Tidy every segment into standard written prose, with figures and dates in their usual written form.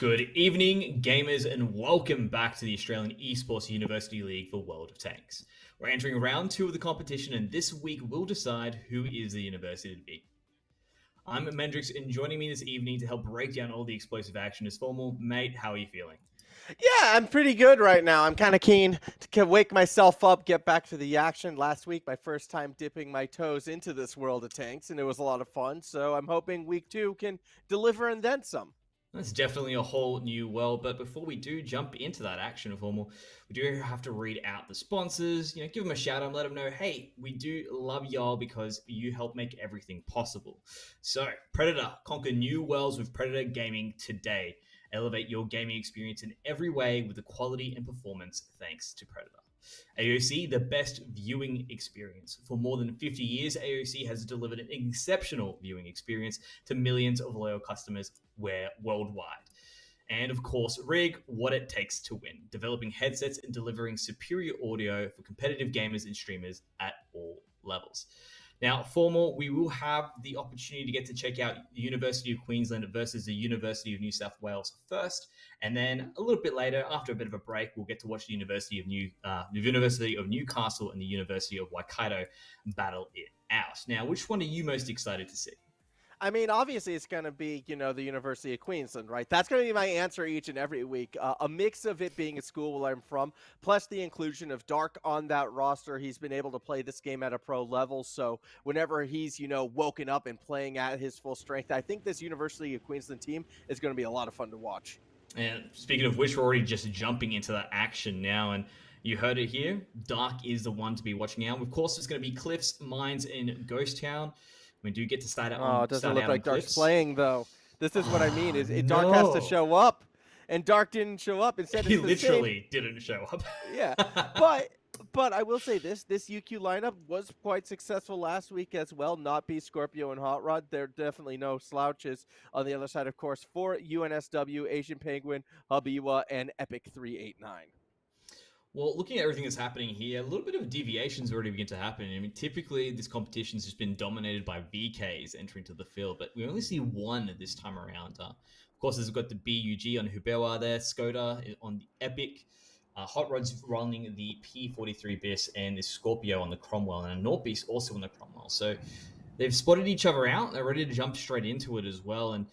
Good evening, gamers, and welcome back to the Australian Esports University League for World of Tanks. We're entering round 2 of the competition, and this week we'll decide who is the university to beat. I'm Mendrix, and joining me this evening to help break down all the explosive action is Formal. Mate, how are you feeling? Yeah, I'm pretty good right now. I'm kind of keen to wake myself up, get back to the action. Last week, my first time dipping my toes into this world of tanks, and it was a lot of fun. So I'm hoping week 2 can deliver and then some. That's definitely a whole new world, but before we do jump into that action, Formal, we do have to read out the sponsors, give them a shout out and let them know, hey, we do love y'all because you help make everything possible. So, Predator, conquer new worlds with Predator Gaming today. Elevate your gaming experience in every way with the quality and performance thanks to Predator. AOC, the best viewing experience. For more than 50 years, AOC has delivered an exceptional viewing experience to millions of loyal customers worldwide. And of course, Rig, what it takes to win. Developing headsets and delivering superior audio for competitive gamers and streamers at all levels. Now, Formal, we will have the opportunity to get to check out the University of Queensland versus the University of New South Wales first. And then a little bit later, after a bit of a break, we'll get to watch the University of Newcastle and the University of Waikato battle it out. Now, which one are you most excited to see? I mean, obviously, it's going to be, the University of Queensland, right? That's going to be my answer each and every week. A mix of it being a school where I'm from, plus the inclusion of Dark on that roster. He's been able to play this game at a pro level. So whenever he's, woken up and playing at his full strength, I think this University of Queensland team is going to be a lot of fun to watch. And speaking of which, we're already just jumping into that action now. And you heard it here. Dark is the one to be watching out. Of course, it's going to be Cliffs, Mines, and Ghost Town. We do get to start out. Oh, it doesn't look like Dark's playing, though. This is what I mean. Dark has to show up, and Dark didn't show up. Instead, he literally didn't show up. Yeah, but I will say this UQ lineup was quite successful last week as well. Not be Scorpio and Hot Rod. There are definitely no slouches on the other side, of course, for UNSW, Asian Penguin, Habiwa, and Epic 389. Well, looking at everything that's happening here, a little bit of deviations already begin to happen. I mean, typically this competition's just been dominated by VKs entering to the field, but we only see one this time around. Of course, we've got the BUG on Hubewa there, Skoda on the Epic, Hot Rod's running the P43 BIS, and the Scorpio on the Cromwell, and a North also on the Cromwell. So they've spotted each other out. They're ready to jump straight into it as well, and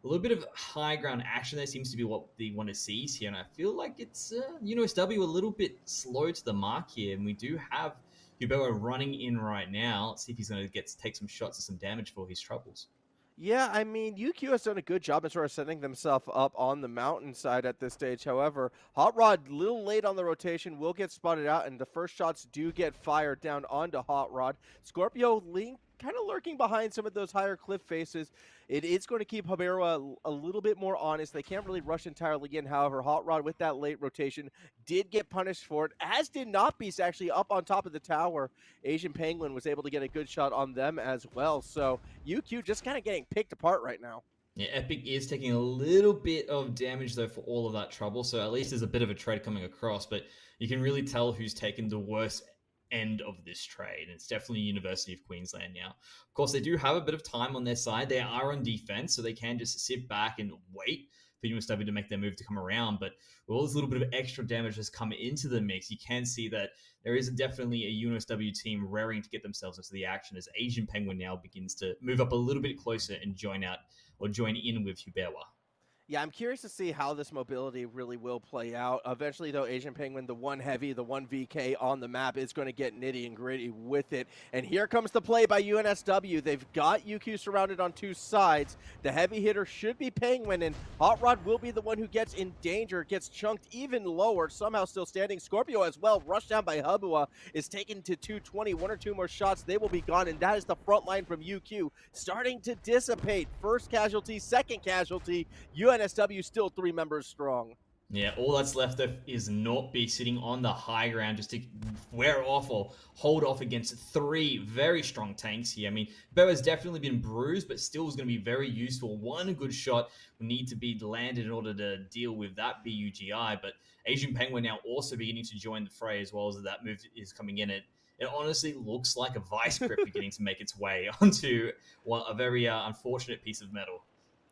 a little bit of high ground action there seems to be what they want to see here, and I feel like it's UNSW a little bit slow to the mark here, and we do have Hubewa running in right now. Let's see if he's going to take some shots or some damage for his troubles. Yeah, I mean, UQ has done a good job of sort of setting themselves up on the mountainside at this stage. However, Hot Rod, a little late on the rotation, will get spotted out, and the first shots do get fired down onto Hot Rod. Scorpio kind of lurking behind some of those higher cliff faces. It is going to keep Habera a little bit more honest. They can't really rush entirely in. However, Hot Rod with that late rotation did get punished for it, as did Not Beast actually up on top of the tower. Asian Penguin was able to get a good shot on them as well. So UQ just kind of getting picked apart right now. Yeah, Epic is taking a little bit of damage, though, for all of that trouble. So at least there's a bit of a trade coming across, but you can really tell who's taken the worst end of this trade. And it's definitely University of Queensland now. Of course, they do have a bit of time on their side. They are on defense, so they can just sit back and wait for UNSW to make their move to come around. But with all this little bit of extra damage that's come into the mix, you can see that there is definitely a UNSW team raring to get themselves into the action as Asian Penguin now begins to move up a little bit closer and join in with Hubewa. Yeah, I'm curious to see how this mobility really will play out. Eventually, though, Asian Penguin, the one heavy, the one VK on the map, is going to get nitty and gritty with it. And here comes the play by UNSW. They've got UQ surrounded on two sides. The heavy hitter should be Penguin, and Hot Rod will be the one who gets in danger, gets chunked even lower, somehow still standing. Scorpio as well, rushed down by Hubua, is taken to 220. One or two more shots, they will be gone, and that is the front line from UQ starting to dissipate. First casualty, second casualty. UNSW still 3 members strong. Yeah, all that's left is not be sitting on the high ground just to wear off or hold off against three very strong tanks here. I mean, Beau has definitely been bruised, but still is going to be very useful. One good shot will need to be landed in order to deal with that BUGI, but Asian Penguin now also beginning to join the fray as well as that move is coming in. It honestly looks like a vice grip beginning to make its way onto a very unfortunate piece of metal.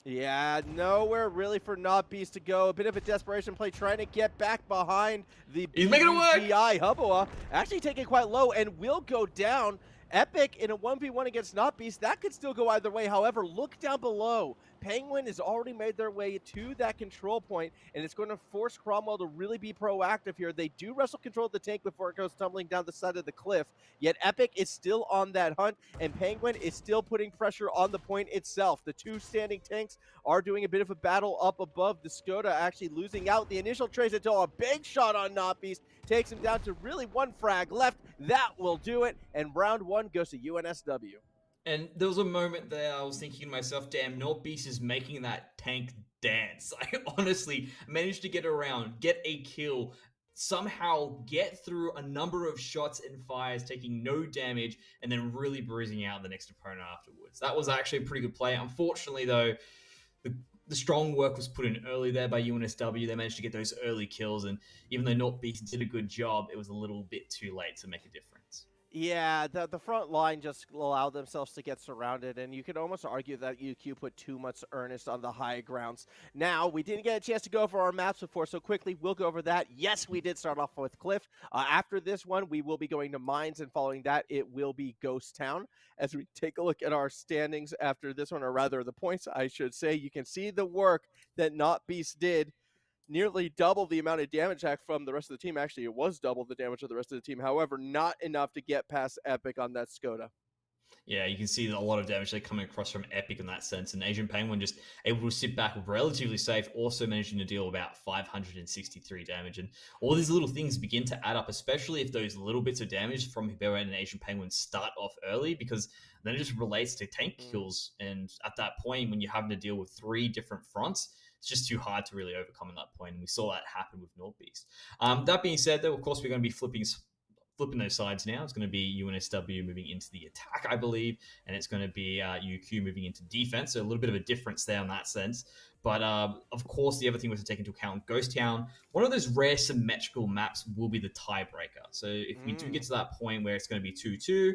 Yeah, nowhere really for Not Beast to go. A bit of a desperation play trying to get back behind the He's making it work! BGI. Hubua actually taking it quite low and will go down. Epic in a 1v1 against Not Beast, that could still go either way. However, look down below. Penguin has already made their way to that control point, and it's going to force Cromwell to really be proactive here. They do wrestle control of the tank before it goes tumbling down the side of the cliff, yet Epic is still on that hunt, and Penguin is still putting pressure on the point itself. The two standing tanks are doing a bit of a battle up above. The Skoda actually losing out the initial trace until a big shot on Not Beast takes him down to really one frag left. That will do it, and round one goes to UNSW. And there was a moment there I was thinking to myself, damn, Not Beast is making that tank dance. I honestly managed to get around, get a kill, somehow get through a number of shots and fires, taking no damage, and then really bruising out the next opponent afterwards. That was actually a pretty good play. Unfortunately, though, the strong work was put in early there by UNSW. They managed to get those early kills, and even though Not Beast did a good job, it was a little bit too late to make a difference. Yeah, the front line just allowed themselves to get surrounded, and you could almost argue that UQ put too much earnest on the high grounds. Now, we didn't get a chance to go over our maps before, so quickly, we'll go over that. Yes, we did start off with Cliff. After this one, we will be going to Mines, and following that, it will be Ghost Town. As we take a look at our standings after this one, or rather the points, I should say, you can see the work that Not Beast did. Nearly double the amount of damage from the rest of the team. Actually, it was double the damage of the rest of the team. However, not enough to get past Epic on that Skoda. Yeah, you can see a lot of damage coming across from Epic in that sense. And Asian Penguin just able to sit back relatively safe, also managing to deal about 563 damage. And all these little things begin to add up, especially if those little bits of damage from Hibera and Asian Penguin start off early, because then it just relates to tank kills. And at that point, when you're having to deal with three different fronts, it's just too hard to really overcome at that point. And we saw that happen with Not Beast. That being said, though, of course, we're going to be flipping those sides now. It's going to be UNSW moving into the attack, I believe, and it's going to be UQ moving into defense. So a little bit of a difference there in that sense. But of course, the other thing was to take into account Ghost Town. One of those rare symmetrical maps will be the tiebreaker. So if we do get to that point where it's going to be 2-2,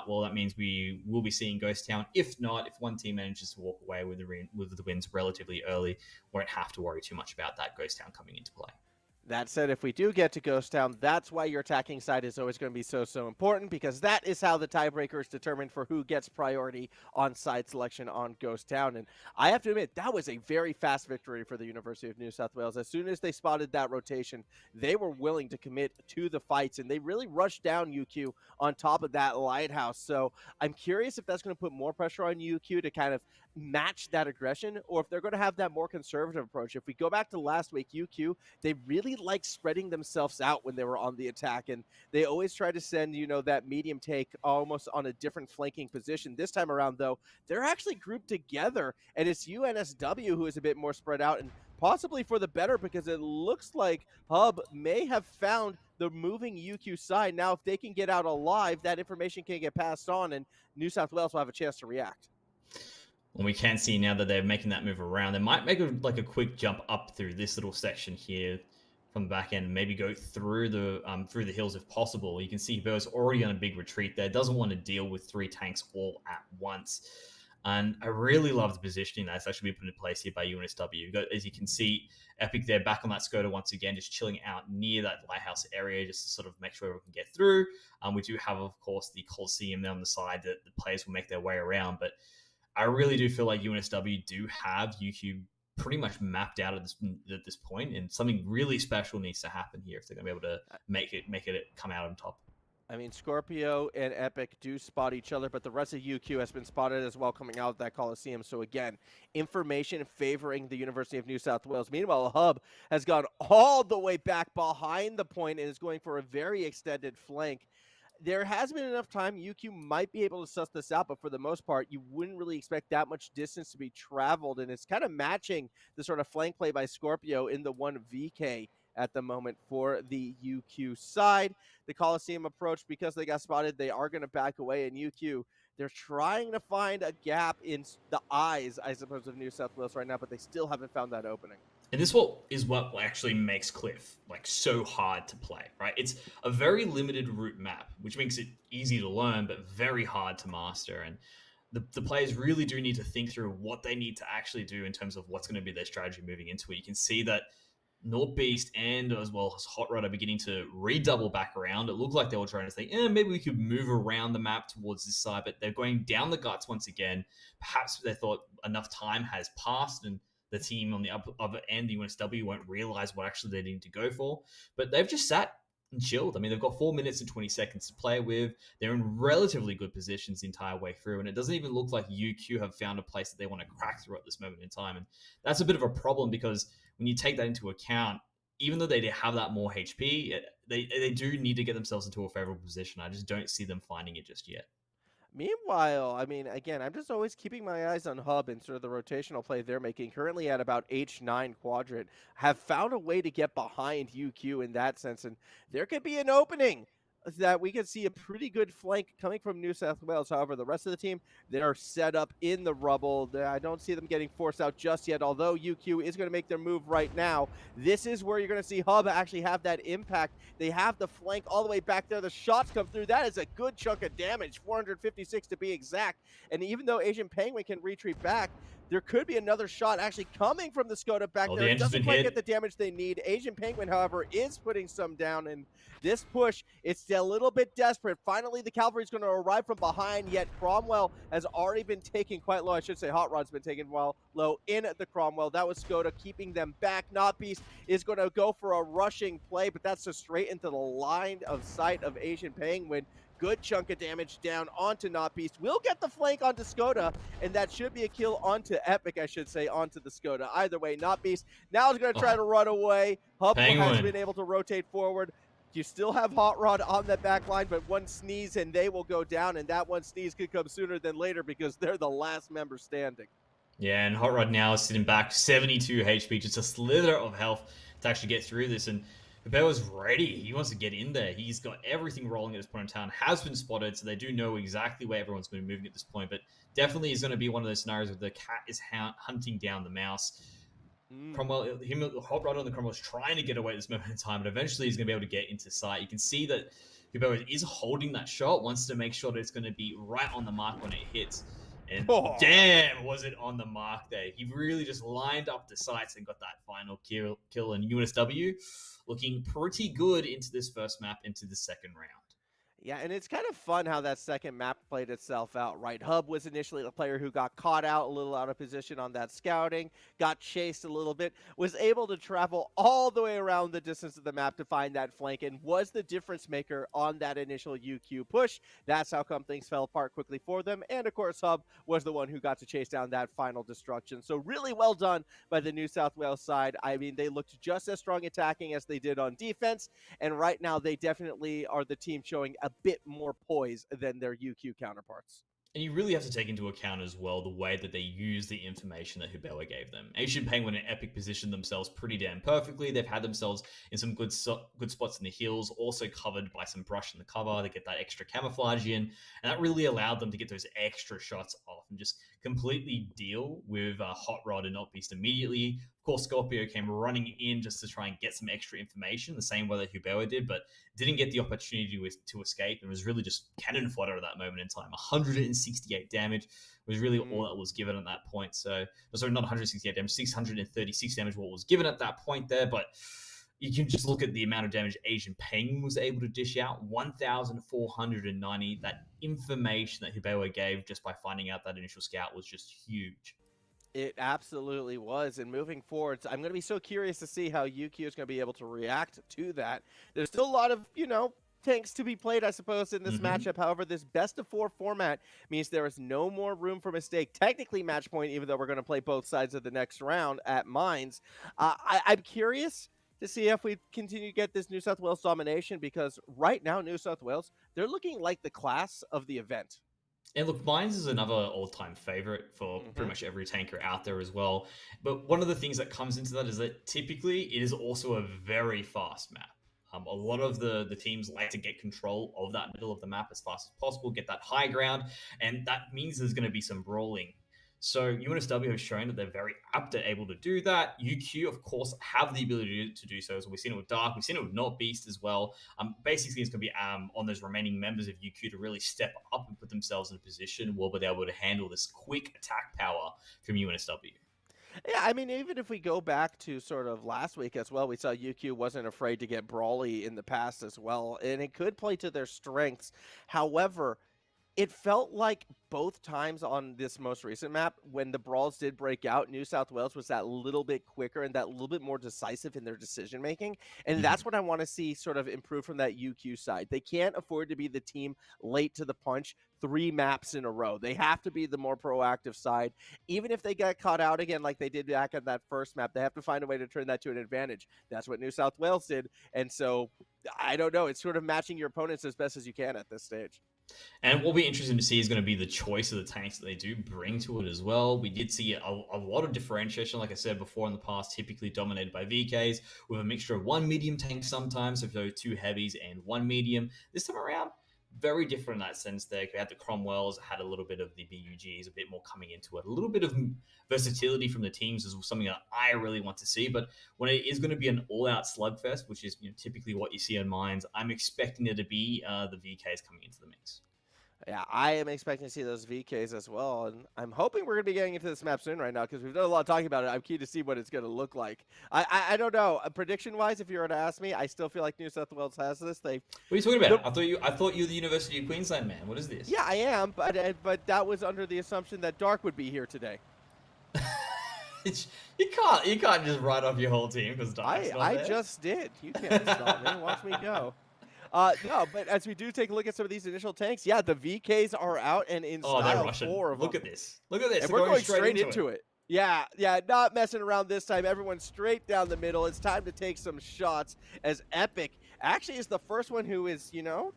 well, that means we will be seeing Ghost Town. If not, if one team manages to walk away with the wins relatively early, won't have to worry too much about that Ghost Town coming into play. That said, if we do get to Ghost Town, that's why your attacking side is always going to be so important, because that is how the tiebreaker is determined for who gets priority on side selection on Ghost Town. And I have to admit, that was a very fast victory for the University of New South Wales. As soon as they spotted that rotation, they were willing to commit to the fights, and they really rushed down UQ on top of that lighthouse. So I'm curious if that's going to put more pressure on UQ to kind of match that aggression, or if they're going to have that more conservative approach. If we go back to last week, UQ, they really like spreading themselves out when they were on the attack, and they always try to send, that medium take almost on a different flanking position. This time around, though, they're actually grouped together, and it's UNSW who is a bit more spread out, and possibly for the better, because it looks like Hub may have found the moving UQ side. Now, if they can get out alive, that information can get passed on, and New South Wales will have a chance to react. Well, we can see now that they're making that move around. They might make a quick jump up through this little section here from the back end, and maybe go through the hills if possible. You can see Burr's already on a big retreat there. Doesn't want to deal with three tanks all at once. And I really love the positioning that's actually been put into place here by UNSW. As you can see, Epic there back on that Skoda once again, just chilling out near that lighthouse area, just to sort of make sure everyone can get through. We do have, of course, the Coliseum there on the side that the players will make their way around, but I really do feel like UNSW do have UQ pretty much mapped out at this point, and something really special needs to happen here if they're going to be able to make it come out on top. I mean, Scorpio and Epic do spot each other, but the rest of UQ has been spotted as well coming out of that Coliseum. So again, information favoring the University of New South Wales. Meanwhile, Hub has gone all the way back behind the point and is going for a very extended flank. There has been enough time. UQ might be able to suss this out, but for the most part, you wouldn't really expect that much distance to be traveled, and it's kind of matching the sort of flank play by Scorpio in the 1VK at the moment for the UQ side. The Coliseum approach, because they got spotted, they are going to back away, and UQ, they're trying to find a gap in the eyes, I suppose, of New South Wales right now, but they still haven't found that opening. And this is what actually makes Cliff like so hard to play, right? It's a very limited route map, which makes it easy to learn, but very hard to master. And the players really do need to think through what they need to actually do in terms of what's going to be their strategy moving into it. You can see that North Beast and as well as Hot Rod are beginning to redouble back around. It looked like they were trying to think, maybe we could move around the map towards this side, but they're going down the guts once again. Perhaps they thought enough time has passed and the team on the other end, the UNSW, won't realize what actually they need to go for. But they've just sat and chilled. I mean, they've got 4 minutes and 20 seconds to play with. They're in relatively good positions the entire way through, and it doesn't even look like UQ have found a place that they want to crack through at this moment in time. And that's a bit of a problem because when you take that into account, even though they have that more HP, they do need to get themselves into a favorable position. I just don't see them finding it just yet. Meanwhile, I mean, again, I'm just always keeping my eyes on Hub and sort of the rotational play they're making. Currently at about H9 quadrant, have found a way to get behind UQ in that sense, and there could be an opening that we could see a pretty good flank coming from New South Wales. However, the rest of the team, they're set up in the rubble. I don't see them getting forced out just yet, although UQ is going to make their move right now. This is where you're going to see Hub actually have that impact. They have the flank all the way back there. The shots come through. That is a good chunk of damage, 456 to be exact. And even though Asian Penguin can retreat back, there could be another shot actually coming from the Skoda back there. It doesn't quite get the damage they need. Asian Penguin, however, is putting some down, and this push, it's a little bit desperate. Finally, the cavalry's going to arrive from behind, yet Cromwell has already been taken quite low. I should say Hot Rod's been taken low in the Cromwell. That was Skoda keeping them back. Not Beast is going to go for a rushing play, but that's just straight into the line of sight of Asian Penguin. Good chunk of damage down onto Not Beast. We'll get the flank onto Skoda, and that should be a kill onto Epic, I should say, onto the Skoda. Either way, Not Beast now is going to try to run away. Hub has been able to rotate forward. You still have Hot Rod on that back line, but one sneeze and they will go down, and that one sneeze could come sooner than later because they're the last member standing. Yeah, and Hot Rod now is sitting back 72 HP, just a slither of health to actually get through this. And Bebella's ready. He wants to get in there. He's got everything rolling at this point in time. Has been spotted, so they do know exactly where everyone's going to be moving at this point. But definitely is going to be one of those scenarios where the cat is hunting down the mouse. Cromwell, Hot Rod on the Cromwell is trying to get away at this moment in time, but eventually he's going to be able to get into sight. You can see that Bebella is holding that shot, wants to make sure that it's going to be right on the mark when it hits. And damn, was it on the mark there. He really just lined up the sights and got that final kill. And UNSW looking pretty good into this first map, into the second round. Yeah, and it's kind of fun how that second map played itself out, right? Hub was initially the player who got caught out, a little out of position on that scouting, got chased a little bit, was able to travel all the way around the distance of the map to find that flank, and was the difference maker on that initial UQ push. That's how come things fell apart quickly for them, and of course Hub was the one who got to chase down that final destruction. So really well done by the New South Wales side. I mean, they looked just as strong attacking as they did on defense, and right now they definitely are the team showing a bit more poise than their UQ counterparts. And you really have to take into account as well the way that they use the information that Hubella gave them. Asian Penguin and Epic positioned themselves pretty damn perfectly. They've had themselves in some good spots in the hills, also covered by some brush in the cover. They get that extra camouflage in, and that really allowed them to get those extra shots off and just completely deal with Hot Rod and Not Beast immediately. Of course, Scorpio came running in just to try and get some extra information, the same way that Hubella did, but didn't get the opportunity to escape and was really just cannon fodder at that moment in time. 168 damage was really all that was given at that point. So, sorry, not 168 damage, 636 damage what was given at that point there, but you can just look at the amount of damage Asian Penguin was able to dish out, 1,490. That information that Hubella gave just by finding out that initial scout was just huge. It absolutely was. And moving forward, I'm going to be so curious to see how UQ is going to be able to react to that. There's still a lot of, tanks to be played, I suppose, in this matchup. However, this best of 4 format means there is no more room for mistake. Technically, match point, even though we're going to play both sides of the next round at Mines. I'm curious to see if we continue to get this New South Wales domination, because right now, New South Wales, they're looking like the class of the event. And look, Mines is another all-time favorite for pretty much every tanker out there as well. But one of the things that comes into that is that typically it is also a very fast map. A lot of the teams like to get control of that middle of the map as fast as possible, get that high ground, and that means there's going to be some brawling. So UNSW have shown that they're very apt at able to do that. UQ, of course, have the ability to do so. So we've seen it with Dark, we've seen it with Not Beast as well. Basically, it's going to be on those remaining members of UQ to really step up and put themselves in a position where they're able to handle this quick attack power from UNSW. Yeah, I mean, even if we go back to sort of last week as well, we saw UQ wasn't afraid to get brawly in the past as well, and it could play to their strengths. However, it felt like both times on this most recent map, when the brawls did break out, New South Wales was that little bit quicker and that little bit more decisive in their decision making. And that's what I want to see sort of improve from that UQ side. They can't afford to be the team late to the punch 3 maps in a row. They have to be the more proactive side. Even if they get caught out again like they did back at that first map, they have to find a way to turn that to an advantage. That's what New South Wales did. And so, I don't know. It's sort of matching your opponents as best as you can at this stage. And what will be interesting to see is going to be the choice of the tanks that they do bring to it as well. We did see a lot of differentiation, like I said before in the past, typically dominated by VKs, with a mixture of 1 medium tank sometimes, so 2 heavies and 1 medium. This time around, very different in that sense there. We had the Cromwells, had a little bit of the BUGs, a bit more coming into it. A little bit of versatility from the teams is something that I really want to see. But when it is going to be an all-out slugfest, which is typically what you see on Mines, I'm expecting there to be the VKs coming into the mix. Yeah, I am expecting to see those VKs as well, and I'm hoping we're going to be getting into this map soon right now, because we've done a lot of talking about it. I'm keen to see what it's going to look like. I don't know. Prediction-wise, if you were to ask me, I still feel like New South Wales has this. What are you talking about? I thought you were the University of Queensland man. What is this? Yeah, I am, but that was under the assumption that Dark would be here today. You can't just write off your whole team because Dark's not there. I just did. You can't stop me. Watch me go. No, but as we do take a look at some of these initial tanks, yeah, the VKs are out and in style. 4 of them. Look at this. Look at this. And we're going straight into it. Yeah, not messing around this time. Everyone's straight down the middle. It's time to take some shots, as Epic actually is the first one who is,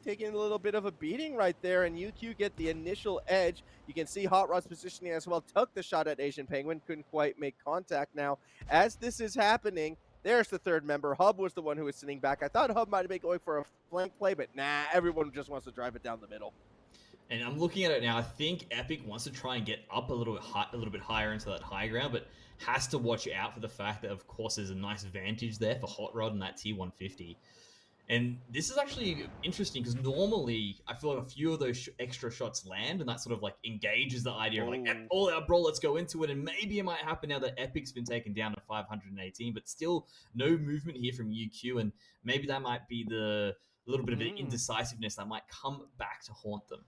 taking a little bit of a beating right there, and UQ get the initial edge. You can see Hot Rod's positioning as well. Took the shot at Asian Penguin. Couldn't quite make contact. Now, as this is happening, there's the third member. Hub was the one who was sitting back. I thought Hub might have been going for a flank play, but nah, everyone just wants to drive it down the middle. And I'm looking at it now. I think Epic wants to try and get up a little bit higher into that high ground, but has to watch out for the fact that, of course, there's a nice advantage there for Hot Rod and that T150. And this is actually interesting because normally I feel like a few of those extra shots land, and that sort of like engages the idea of like, all out, bro, let's go into it. And maybe it might happen now that Epic's been taken down to 518, but still no movement here from UQ. And maybe that might be the little bit of indecisiveness that might come back to haunt them.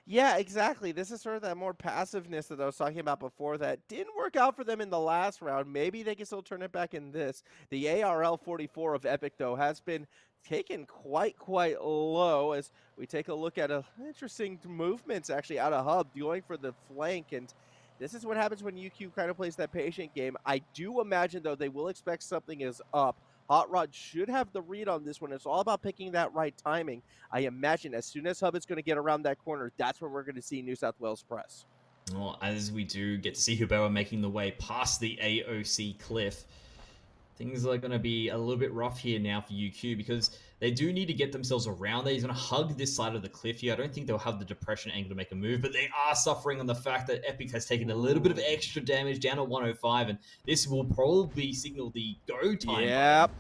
Yeah, exactly. This is sort of that more passiveness that I was talking about before that didn't work out for them in the last round. Maybe they can still turn it back in this. The ARL 44 of Epic, though, has been taken quite low as we take a look at interesting movements actually out of Hub going for the flank. And this is what happens when UQ kind of plays that patient game. I do imagine, though, they will expect something is up. Hot Rod should have the read on this one. It's all about picking that right timing. I imagine as soon as Hub is going to get around that corner, that's when we're going to see New South Wales press. Well, as we do get to see Hubera making the way past the AOC cliff, things are going to be a little bit rough here now for UQ because they do need to get themselves around there. He's going to hug this side of the cliff here. I don't think they'll have the depression angle to make a move, but they are suffering on the fact that Epic has taken a little bit of extra damage down to 105, and this will probably signal the go time. Yep.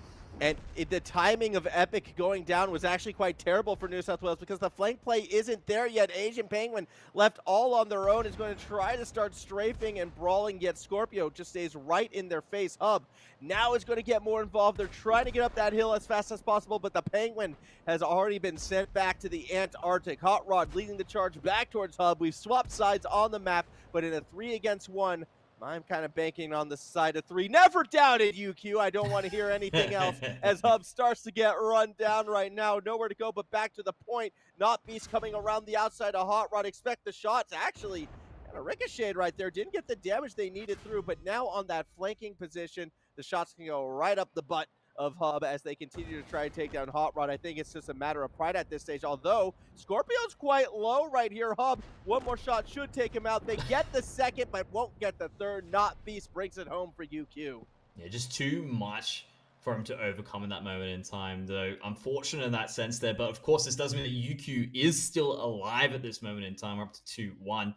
And the timing of Epic going down was actually quite terrible for New South Wales because the flank play isn't there yet. Asian Penguin, left all on their own, is going to try to start strafing and brawling, yet Scorpio just stays right in their face. Hub now is going to get more involved. They're trying to get up that hill as fast as possible, but the Penguin has already been sent back to the Antarctic. Hot Rod leading the charge back towards Hub. We've swapped sides on the map, but in a 3-against-1, I'm kind of banking on the side of 3. Never doubted UQ. I don't want to hear anything else as Hub starts to get run down right now. Nowhere to go but back to the point. Not Beast coming around the outside of Hot Rod. Expect the shots. Actually, kind of ricocheted right there. Didn't get the damage they needed through, but now on that flanking position, the shots can go right up the butt of Hub as they continue to try and take down Hot Rod. I think it's just a matter of pride at this stage, although Scorpio's quite low right here. Hub, one more shot should take him out. They get the second, but won't get the third. Not Beast brings it home for UQ. Yeah, just too much for him to overcome in that moment in time, though. Unfortunate in that sense there, but of course this does mean that UQ is still alive at this moment in time. We're up to 2-1.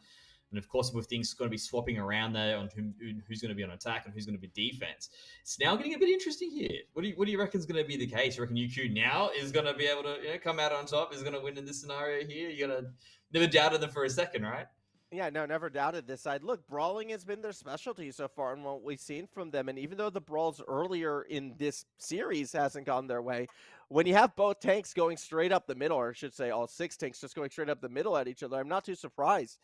And of course, with things going to be swapping around there on who's going to be on attack and who's going to be defense, it's now getting a bit interesting here. What do you reckon is going to be the case? You reckon UQ now is going to be able to come out on top? Is going to win in this scenario here? You're going to never doubted them for a second, right? Yeah, no, never doubted this side. Look, brawling has been their specialty so far and what we've seen from them. And even though the brawls earlier in this series hasn't gone their way, when you have both tanks going straight up the middle, or I should say all 6 tanks just going straight up the middle at each other, I'm not too surprised.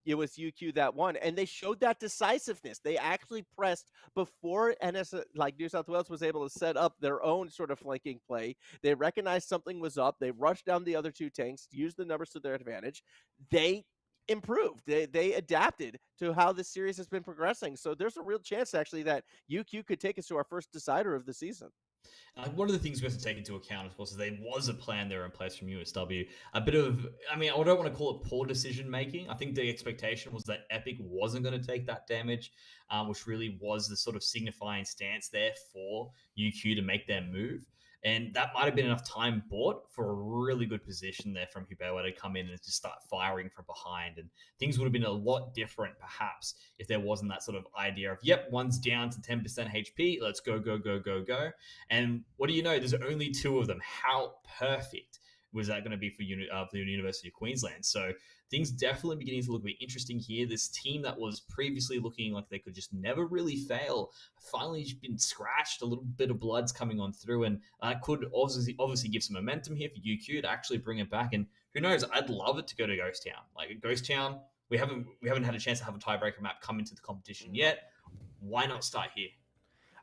It was UQ that won, and they showed that decisiveness. They actually pressed before New South Wales was able to set up their own sort of flanking play. They recognized something was up. They rushed down the other 2 tanks, used the numbers to their advantage. They improved. They adapted to how this series has been progressing. So there's a real chance actually that UQ could take us to our first decider of the season. One of the things we have to take into account, of course, is there was a plan there in place from USW. A bit of, I don't want to call it poor decision making. I think the expectation was that Epic wasn't going to take that damage, which really was the sort of signifying stance there for UQ to make their move. And that might have been enough time bought for a really good position there from Hubewa to come in and just start firing from behind. And things would have been a lot different, perhaps, if there wasn't that sort of idea of, yep, one's down to 10% HP. Let's go, go, go, go, go. And what do you know? There's only 2 of them. How perfect was that going to be for the University of Queensland? So things definitely beginning to look a bit interesting here. This team that was previously looking like they could just never really fail, finally been scratched. A little bit of blood's coming on through, and could obviously give some momentum here for UQ to actually bring it back. And who knows? I'd love it to go to Ghost Town. Like Ghost Town, we haven't had a chance to have a tiebreaker map come into the competition yet. Why not start here?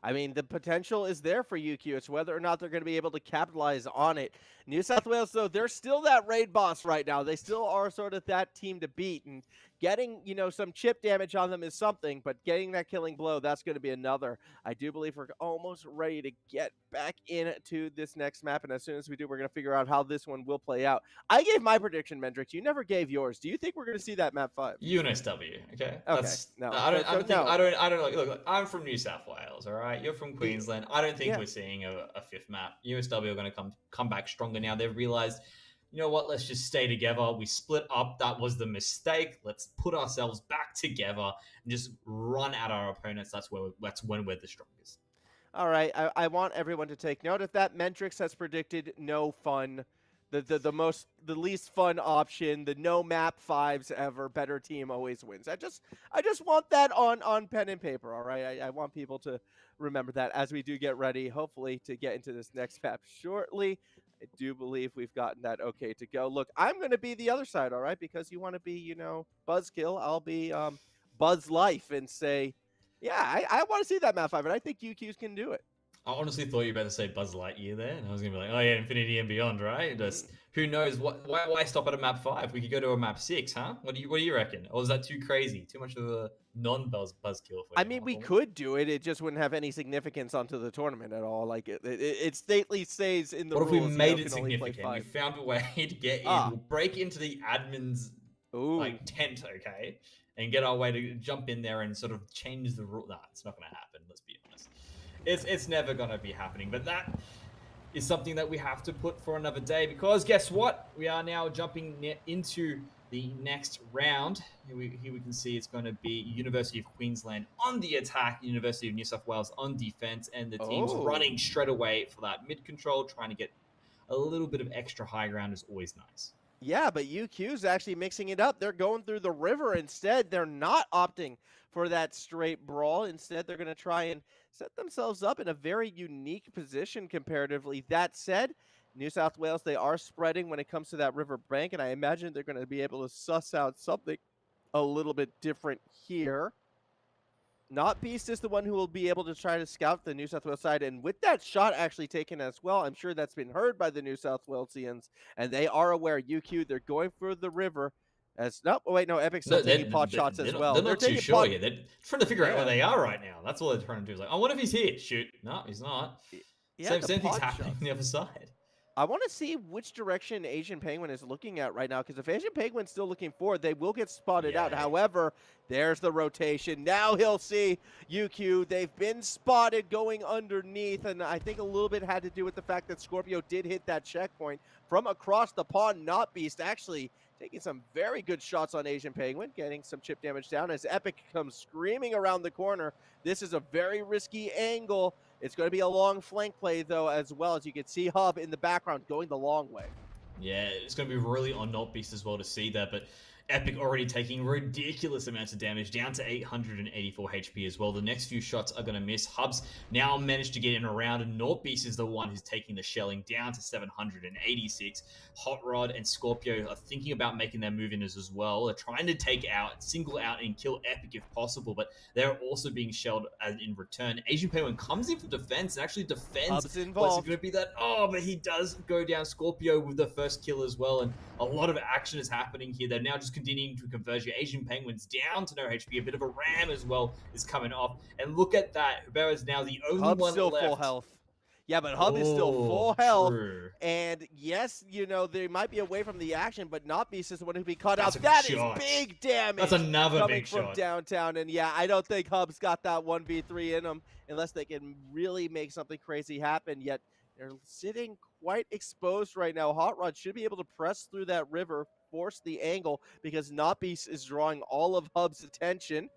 I mean, the potential is there for UQ. It's whether or not they're going to be able to capitalize on it. New South Wales, though, they're still that raid boss right now. They still are sort of that team to beat. And getting, some chip damage on them is something, but getting that killing blow, that's going to be another. I do believe we're almost ready to get back into this next map. And as soon as we do, we're going to figure out how this one will play out. I gave my prediction, Mendrix. You never gave yours. Do you think we're going to see that map 5? UNSW, okay? Okay. No. I don't look, I'm from New South Wales, all right? You're from Queensland. I don't think we're seeing a 5th map. USW are going to come back stronger now. They've realized, you know what, let's just stay together. We split up. That was the mistake. Let's put ourselves back together and just run at our opponents. That's when we're the strongest. All right. I want everyone to take note of that. Mendrix has predicted no fun. The least fun option, the no map 5s ever, better team always wins. I just want that on pen and paper, all right? I want people to remember that as we do get ready, hopefully, to get into this next map shortly. I do believe we've gotten that okay to go. Look, I'm going to be the other side, all right? Because you want to be, Buzzkill. I'll be Buzz Life and say, yeah, I want to see that map 5, and I think UQs can do it. I honestly thought you were about to say Buzz Lightyear there, and I was going to be like, oh yeah, Infinity and Beyond, right? Just, who knows? Why stop at a map 5? We could go to a map 6, huh? What do you reckon? Or is that too crazy? Too much of a non-buzzkill for you? I mean, we could do it. It just wouldn't have any significance onto the tournament at all. Like, it stately stays in the rules. What if we made it significant? We found a way to get in. We'll break into the admin's tent, okay? And get our way to jump in there and sort of change the rule. Nah, it's not going to happen. Let's be honest. It's never going to be happening. But that is something that we have to put for another day, because guess what? We are now jumping into the next round. Here we can see it's going to be University of Queensland on the attack, University of New South Wales on defense, and the team's running straight away for that mid control, trying to get a little bit of extra high ground is always nice. Yeah, but UQ's actually mixing it up. They're going through the river instead. They're not opting for that straight brawl. Instead, they're going to try and set themselves up in a very unique position comparatively. That said, New South Wales, they are spreading when it comes to that river bank, and I imagine they're going to be able to suss out something a little bit different here. Not Beast is the one who will be able to try to scout the New South Wales side, and with that shot actually taken as well, I'm sure that's been heard by the New South Walesians, and they are aware. UQ, they're going for the river. As no, oh wait, no, Epic's still No, taking pot shots as well. they're They're not too taking sure pot. yet. They're trying to figure out where Yeah, they are right now. That's all they're trying to do. Is like, oh, what if he's here? Shoot. No, he's not. yeah, the Same thing's pot happening shots. on the other side. I want to see which direction Asian Penguin is looking at right now, because if Asian Penguin's still looking forward, they will get spotted out. Yeah. However, there's the rotation. Now he'll see UQ. They've been spotted going underneath, and I think a little bit had to do with the fact that Scorpio did hit that checkpoint from across the pond. Not Beast actually taking some very good shots on Asian Penguin, getting some chip damage down as Epic comes screaming around the corner. This is a very risky angle. It's going to be a long flank play, though, as well. As you can see Hub in the background going the long way. Yeah, it's going to be really on Not Beast as well to see that, but Epic already taking ridiculous amounts of damage, down to 884 HP as well. The next few shots are going to miss. Hubs now managed to get in around, and Not Beast is the one who's taking the shelling down to 786. Hot Rod and Scorpio are thinking about making their move in as well. They're trying to single out and kill Epic if possible, but they're also being shelled in return. Asian Penguin comes in for defense and actually defends. Hubs involved. What's going to be that? Oh, but he does go down Scorpio with the first kill as well, and a lot of action is happening here. They're now just continuing to converge. Your Asian Penguins down to no HP. A bit of a ram as well is coming off. And look at that. Hubert is now the only Hub's one still left. full health. Yeah, but Hub is still full health. True. And yes, you know, they might be away from the action, but Not Beast is the one who be caught out. That's a That shot. is big damage. That's another coming big from shot. downtown. And yeah, I don't think Hub's got that 1v3 in them unless they can really make something crazy happen. Yet they're sitting quite exposed right now. Hot Rod should be able to press through that river, force the angle, because Not Beast is drawing all of Hub's attention.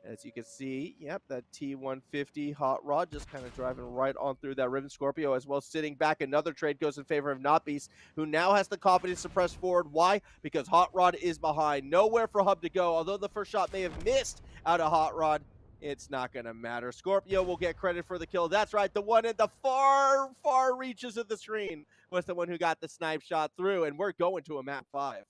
As you can see, yep, that T150 Hot Rod just kind of driving right on through that Riven Scorpio as well, sitting back. Another trade goes in favor of Not Beast, who now has the confidence to press forward. Why? Because Hot Rod is behind. Nowhere for Hub to go. Although the first shot may have missed out of Hot Rod, it's not going to matter. Scorpio will get credit for the kill. That's right, the one at the far, far reaches of the screen was the one who got the snipe shot through, and we're going to a map 5.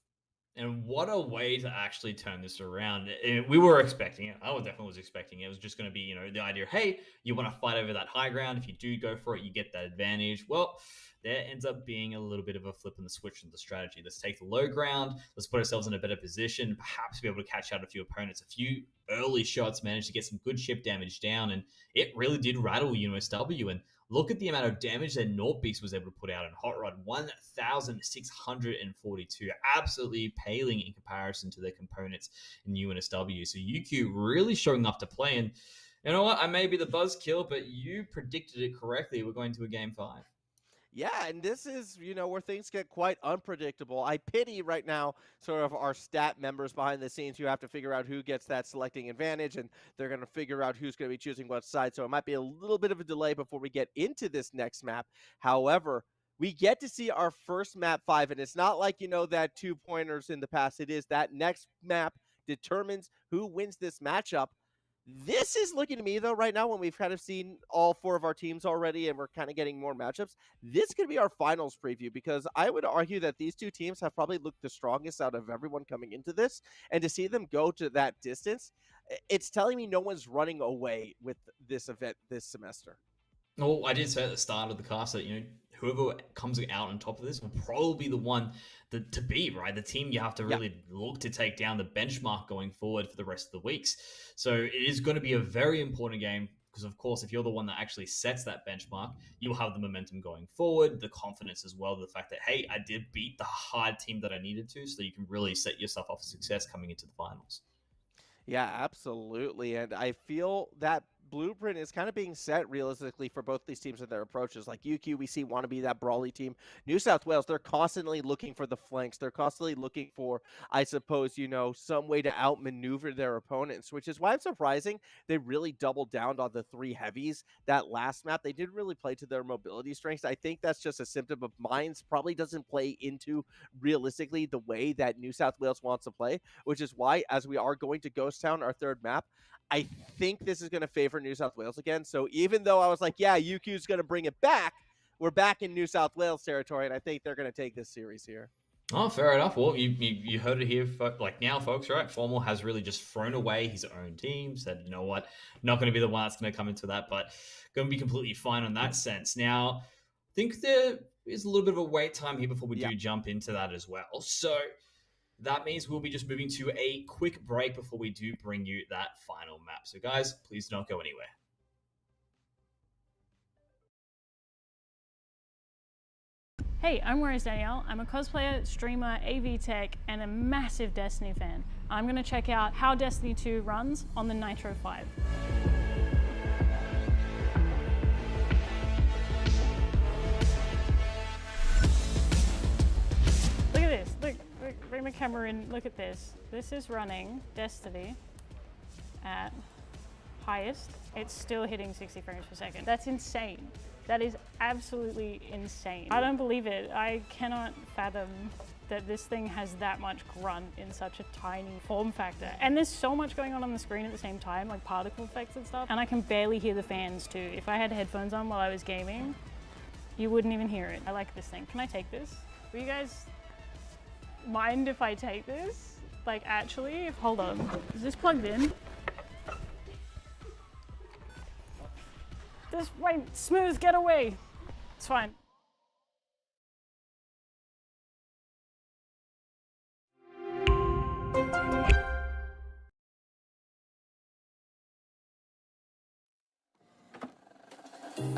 And what a way to actually turn this around. We were expecting it. I definitely was expecting it. It was just going to be, the idea, hey, you want to fight over that high ground. If you do go for it, you get that advantage. Well, there ends up being a little bit of a flip in the switch in the strategy. Let's take the low ground. Let's put ourselves in a better position, perhaps be able to catch out a few opponents. A few early shots managed to get some good chip damage down, and it really did rattle UNSW. And look at the amount of damage that North Beast was able to put out in Hot Rod, 1,642. Absolutely paling in comparison to their components in UNSW. So UQ really showing up to play. And you know what? I may be the buzzkill, but you predicted it correctly. We're going to a game 5. Yeah, and this is, where things get quite unpredictable. I pity right now sort of our stat members behind the scenes who have to figure out who gets that selecting advantage, and they're going to figure out who's going to be choosing what side. So it might be a little bit of a delay before we get into this next map. However, we get to see our first map 5, and it's not like, that 2 pointers in the past. It is that next map determines who wins this matchup. This is looking to me, though, right now, when we've kind of seen all 4 of our teams already and we're kind of getting more matchups, this could be our finals preview, because I would argue that these 2 teams have probably looked the strongest out of everyone coming into this. And to see them go to that distance, it's telling me no one's running away with this event this semester. Well, I did say at the start of the cast that, whoever comes out on top of this will probably be the one to beat, right? The team you have to really look to take down the benchmark going forward for the rest of the weeks. So it is going to be a very important game because, of course, if you're the one that actually sets that benchmark, you'll have the momentum going forward, the confidence as well, the fact that, hey, I did beat the hard team that I needed to, so you can really set yourself up for success coming into the finals. Yeah, absolutely. And I feel that blueprint is kind of being set realistically for both these teams and their approaches. Like UQ, we see want to be that brawly team. New South Wales, they're constantly looking for the flanks. They're constantly looking for, I suppose, some way to outmaneuver their opponents, which is why it's surprising they really doubled down on the 3 heavies that last map. They didn't really play to their mobility strengths. I think that's just a symptom of Mines probably doesn't play into realistically the way that New South Wales wants to play, which is why, as we are going to Ghost Town, our 3rd map, I think this is going to favor New South Wales again. So even though I was like, yeah, UQ is going to bring it back, we're back in New South Wales territory, and I think they're going to take this series here. Oh, fair enough. Well, you heard it here, like now, folks. Right? Formal has really just thrown away his own team. Said, you know what, not going to be the one that's going to come into that, but going to be completely fine on that sense. Now, I think there is a little bit of a wait time here before we Yeah. do jump into that as well. So that means we'll be just moving to a quick break before we do bring you that final map. So, guys, please don't go anywhere. Hey, I'm Rose Danielle. I'm a cosplayer, streamer, AV tech, and a massive Destiny fan. I'm going to check out how Destiny 2 runs on the Nitro 5. Look at this. Look, bring the camera in. Look at this. This is running Destiny at highest. It's still hitting 60 frames per second. That's insane. That is absolutely insane. I don't believe it. I cannot fathom that this thing has that much grunt in such a tiny form factor. And there's so much going on the screen at the same time, like particle effects and stuff. And I can barely hear the fans too. If I had headphones on while I was gaming, you wouldn't even hear it. I like this thing. Can I take this? Will you guys mind if I take this? Like actually, hold on. Is this plugged in? This way, smooth, get away. It's fine.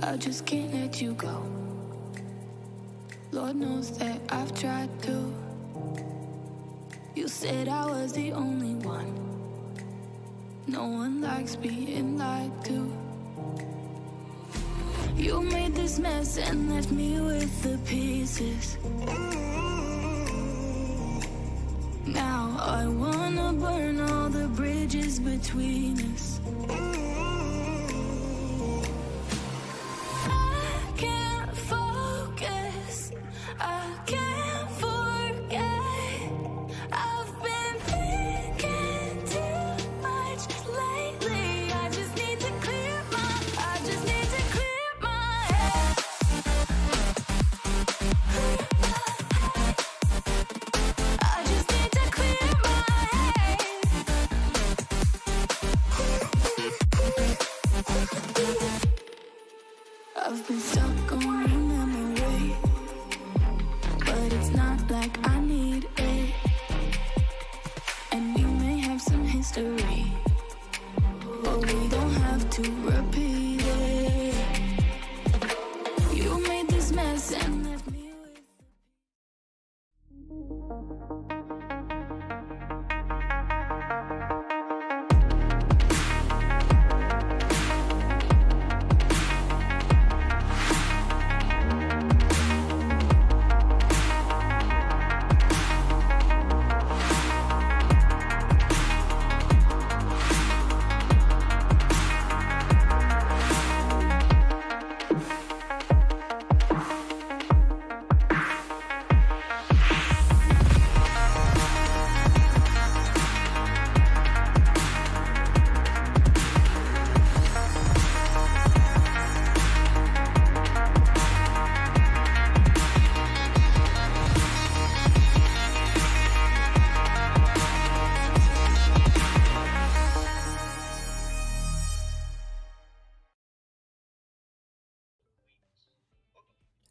I just can't let you go. Lord knows that I've tried to. You said I was the only one. No one likes being lied to. You made this mess and left me with the pieces. Now I wanna burn all the bridges between us. I can't focus, I can't forget. I've been thinking too much lately. I just need to clear my head. I just need to clear my head. I've been stuck on a memory, but it's not like I need it. And we may have some history, but we don't have to repeat it. You made this mess and left me with.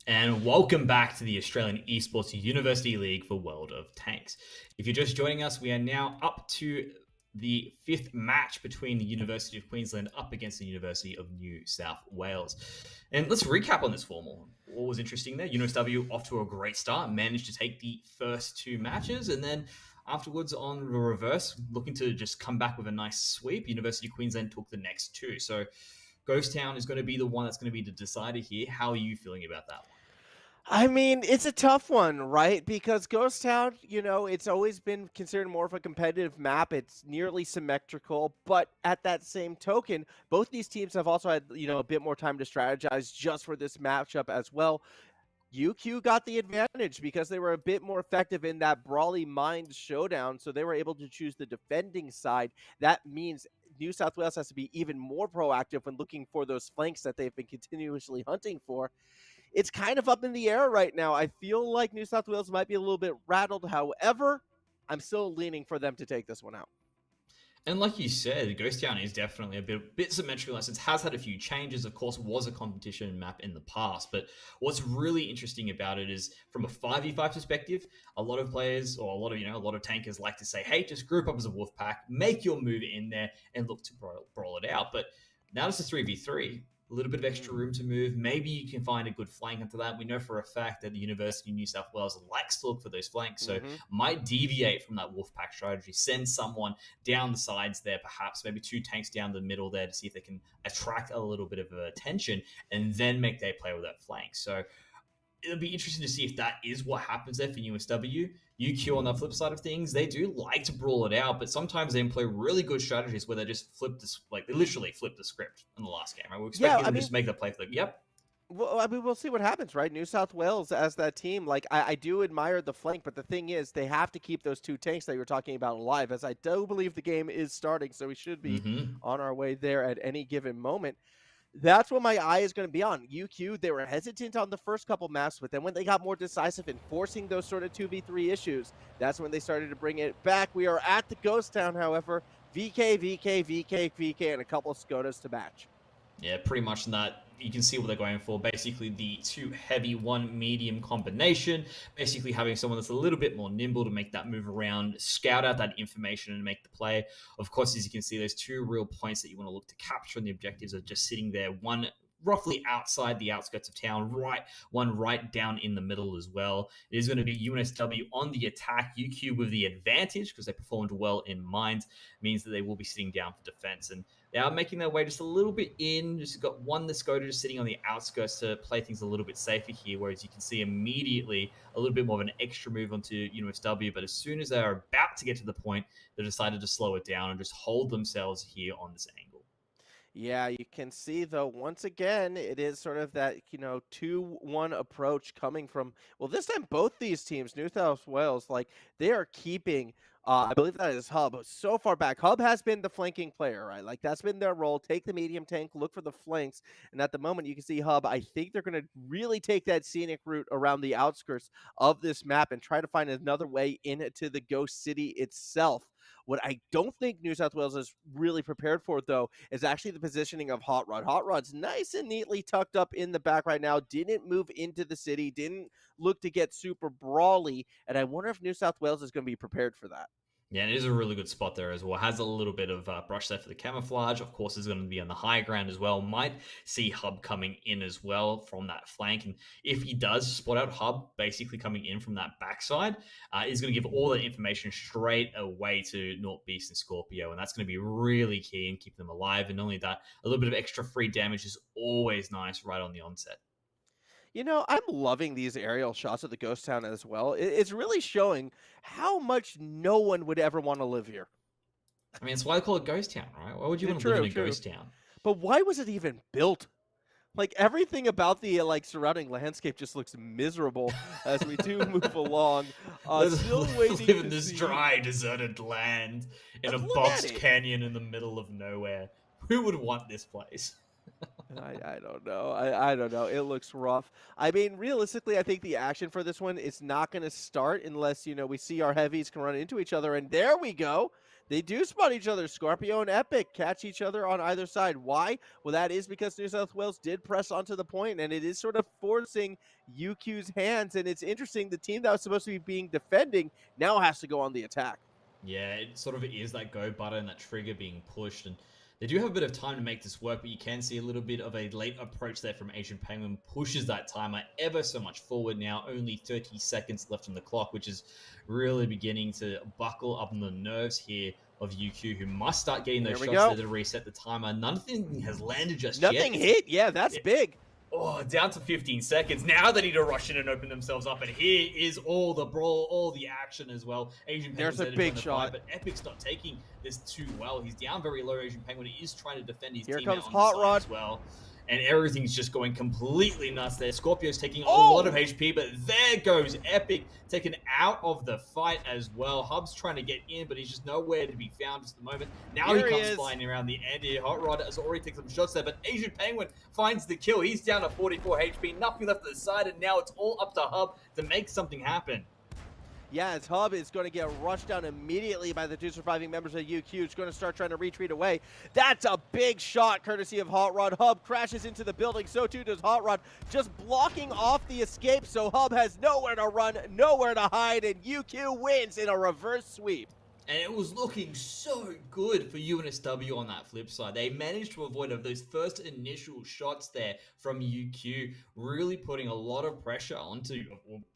And welcome back to the Australian Esports University League for World of Tanks. If you're just joining us, we are now up to the fifth match between the University of Queensland up against the University of New South Wales. And let's recap on this formal. What was interesting there? UNSW off to a great start, managed to take the first two matches, and then afterwards on the reverse, looking to just come back with a nice sweep. University of Queensland took the next two. So Ghost Town is going to be the one that's going to be the decider here. How are you feeling about that one? I mean, it's a tough one, right? Because Ghost Town, it's always been considered more of a competitive map. It's nearly symmetrical, but at that same token, both these teams have also had, a bit more time to strategize just for this matchup as well. UQ got the advantage because they were a bit more effective in that Brawly Mines showdown, so they were able to choose the defending side. That means New South Wales has to be even more proactive when looking for those flanks that they've been continuously hunting for. it's kind of up in the air right now. I feel like New South Wales might be a little bit rattled. However, I'm still leaning for them to take this one out. And like you said, Ghost Town is definitely a bit symmetrical. It has had a few changes. Of course, was a competition map in the past. But what's really interesting about it is from a 5v5 perspective, a lot of players or a lot of tankers like to say, hey, just group up as a wolf pack, make your move in there and look to brawl it out. But now it's a 3v3. A little bit of extra room to move. Maybe you can find a good flank into that. We know for a fact that the University of New South Wales likes to look for those flanks, so might deviate from that Wolfpack strategy. Send someone down the sides there, perhaps maybe 2 tanks down the middle there to see if they can attract a little bit of attention, and then make their play with that flank. So it'll be interesting to see if that is what happens there for UNSW. UQ on the flip side of things, they do like to brawl it out, but sometimes they employ really good strategies where they just they literally flip the script in the last game. Right? We're expecting them to just make the play for Well, I mean, we'll see what happens, right? New South Wales as that team, like, I do admire the flank, but the thing is, they have to keep those 2 tanks that you were talking about alive, as I do believe the game is starting, so we should be on our way there at any given moment. That's what my eye is going to be on. UQ, they were hesitant on the first couple maps, but then when they got more decisive in forcing those sort of 2v3 issues, that's when they started to bring it back. We are at the Ghost Town, however. VK, VK, VK, VK, and a couple of Skodas to match. Yeah, pretty much in that. You can see what they're going for. Basically, the 2 heavy, 1 medium combination. Basically, having someone that's a little bit more nimble to make that move around, scout out that information, and make the play. Of course, as you can see, there's 2 real points that you want to look to capture, and the objectives are just sitting there. One roughly outside the outskirts of town, one right down in the middle as well. It is going to be UNSW on the attack. UQ with the advantage because they performed well in mines, means that they will be sitting down for defense, and they are making their way just a little bit in. Just got one the Skoda just sitting on the outskirts to play things a little bit safer here, whereas you can see immediately a little bit more of an extra move onto UNSW, but as soon as they are about to get to the point, they decided to slow it down and just hold themselves here on this angle. Yeah, you can see, though, once again, it is sort of that, 2-1 approach coming from, well, this time both these teams, New South Wales, like, they are keeping, I believe that is Hub, so far back. Hub has been the flanking player, right? Like, that's been their role. Take the medium tank, look for the flanks, and at the moment, you can see Hub, I think they're going to really take that scenic route around the outskirts of this map and try to find another way into the Ghost City itself. What I don't think New South Wales is really prepared for, though, is actually the positioning of Hot Rod. Hot Rod's nice and neatly tucked up in the back right now, didn't move into the city, didn't look to get super brawly, and I wonder if New South Wales is going to be prepared for that. Yeah, and it is a really good spot there as well. Has a little bit of brush there for the camouflage. Of course, is going to be on the high ground as well. Might see Hub coming in as well from that flank. And if he does spot out Hub basically coming in from that backside, is going to give all that information straight away to North Beast and Scorpio. And that's going to be really key and keep them alive. And not only that, a little bit of extra free damage is always nice right on the onset. I'm loving these aerial shots of the Ghost Town as well. It's really showing how much no one would ever want to live here. I mean, it's why they call it Ghost Town, right? Why would you want to live in a ghost town? But why was it even built? Like, everything about the surrounding landscape just looks miserable as we do move along. Still waiting live in this dry, deserted land in a boxed canyon in the middle of nowhere. Who would want this place? I don't know. I don't know. It looks rough. I mean, realistically, I think the action for this one is not going to start unless, we see our heavies can run into each other. And there we go. They do spot each other. Scorpio and Epic catch each other on either side. Why? Well, that is because New South Wales did press onto the point, and it is sort of forcing UQ's hands. And it's interesting. The team that was supposed to be being defending now has to go on the attack. Yeah, it sort of is that go button, that trigger being pushed. And they do have a bit of time to make this work, but you can see a little bit of a late approach there from Asian Penguin. Pushes that timer ever so much forward now. Only 30 seconds left on the clock, which is really beginning to buckle up on the nerves here of UQ, who must start getting those shots there to reset the timer. Nothing has landed just yet. Nothing hit. Yeah, that's big. Oh, down to 15 seconds. Now they need to rush in and open themselves up. And here is all the brawl, all the action as well. Asian Penguin's there's a big shot. But Epic's not taking this too well. He's down very low. Asian Penguin is trying to defend his here team comes out on Hot the side Rod as well. and everything's just going completely nuts there. Scorpio's taking a Oh! lot of HP, but there goes Epic, taken out of the fight as well. Hub's trying to get in, but he's just nowhere to be found just at the moment. Now Here he he comes is. flying around the end here. Hot Rod has already taken some shots there, but Asian Penguin finds the kill. He's down to 44 HP, nothing left to the side, and now it's all up to Hub to make something happen. Yeah, as Hub is going to get rushed down immediately by the two surviving members of UQ. It's going to start trying to retreat away. That's a big shot courtesy of Hot Rod. Hub crashes into the building. So too does Hot Rod, just blocking off the escape. So Hub has nowhere to run, nowhere to hide, and UQ wins in a reverse sweep. And it was looking so good for UNSW on that flip side. They managed to avoid those first initial shots there from UQ, really putting a lot of pressure onto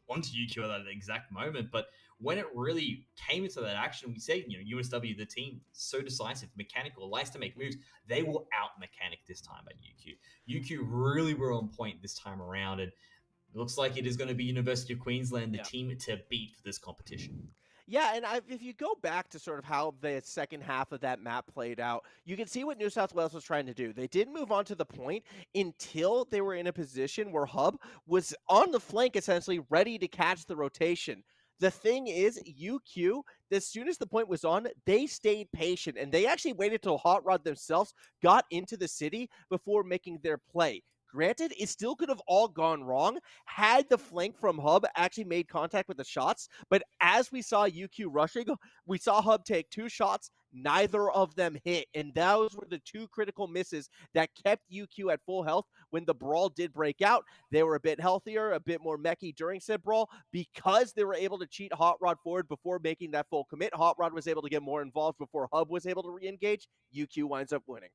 UQ at that exact moment. But when it really came into that action, we say, UNSW, the team, so decisive, mechanical, likes to make moves. They will out-mechanic this time at UQ. UQ really were on point this time around, and it looks like it is going to be University of Queensland, the team to beat for this competition. Yeah, and if you go back to sort of how the second half of that map played out, you can see what New South Wales was trying to do. They didn't move on to the point until they were in a position where Hub was on the flank, essentially ready to catch the rotation. The thing is, UQ, as soon as the point was on, they stayed patient, and they actually waited till Hot Rod themselves got into the city before making their play. Granted, it still could have all gone wrong had the flank from Hub actually made contact with the shots, but as we saw UQ rushing, we saw Hub take 2 shots, neither of them hit, and those were the 2 critical misses that kept UQ at full health when the brawl did break out. They were a bit healthier, a bit more mechy during said brawl, because they were able to cheat Hot Rod forward before making that full commit. Hot Rod was able to get more involved before Hub was able to re-engage. UQ winds up winning.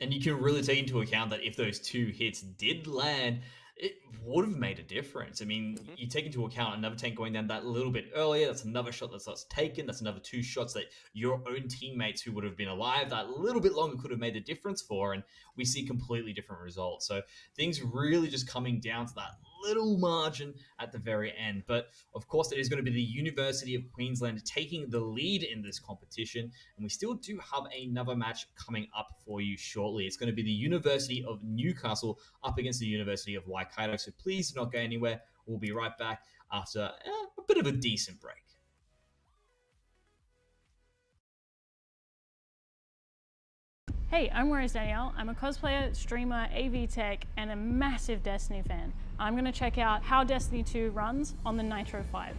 And you can really take into account that if those 2 hits did land, it would have made a difference. I mean, you take into account another tank going down that little bit earlier. That's another shot that's taken. That's another 2 shots that your own teammates who would have been alive that little bit longer could have made the difference for. And we see completely different results. So things really just coming down to that little margin at the very end. But of course, it is going to be the University of Queensland taking the lead in this competition. And we still do have another match coming up for you shortly. It's going to be the University of Newcastle up against the University of Waikato. So please do not go anywhere. We'll be right back after a bit of a decent break. Hey, I'm Where's Danielle. I'm a cosplayer, streamer, AV tech, and a massive Destiny fan. I'm going to check out how Destiny 2 runs on the Nitro 5.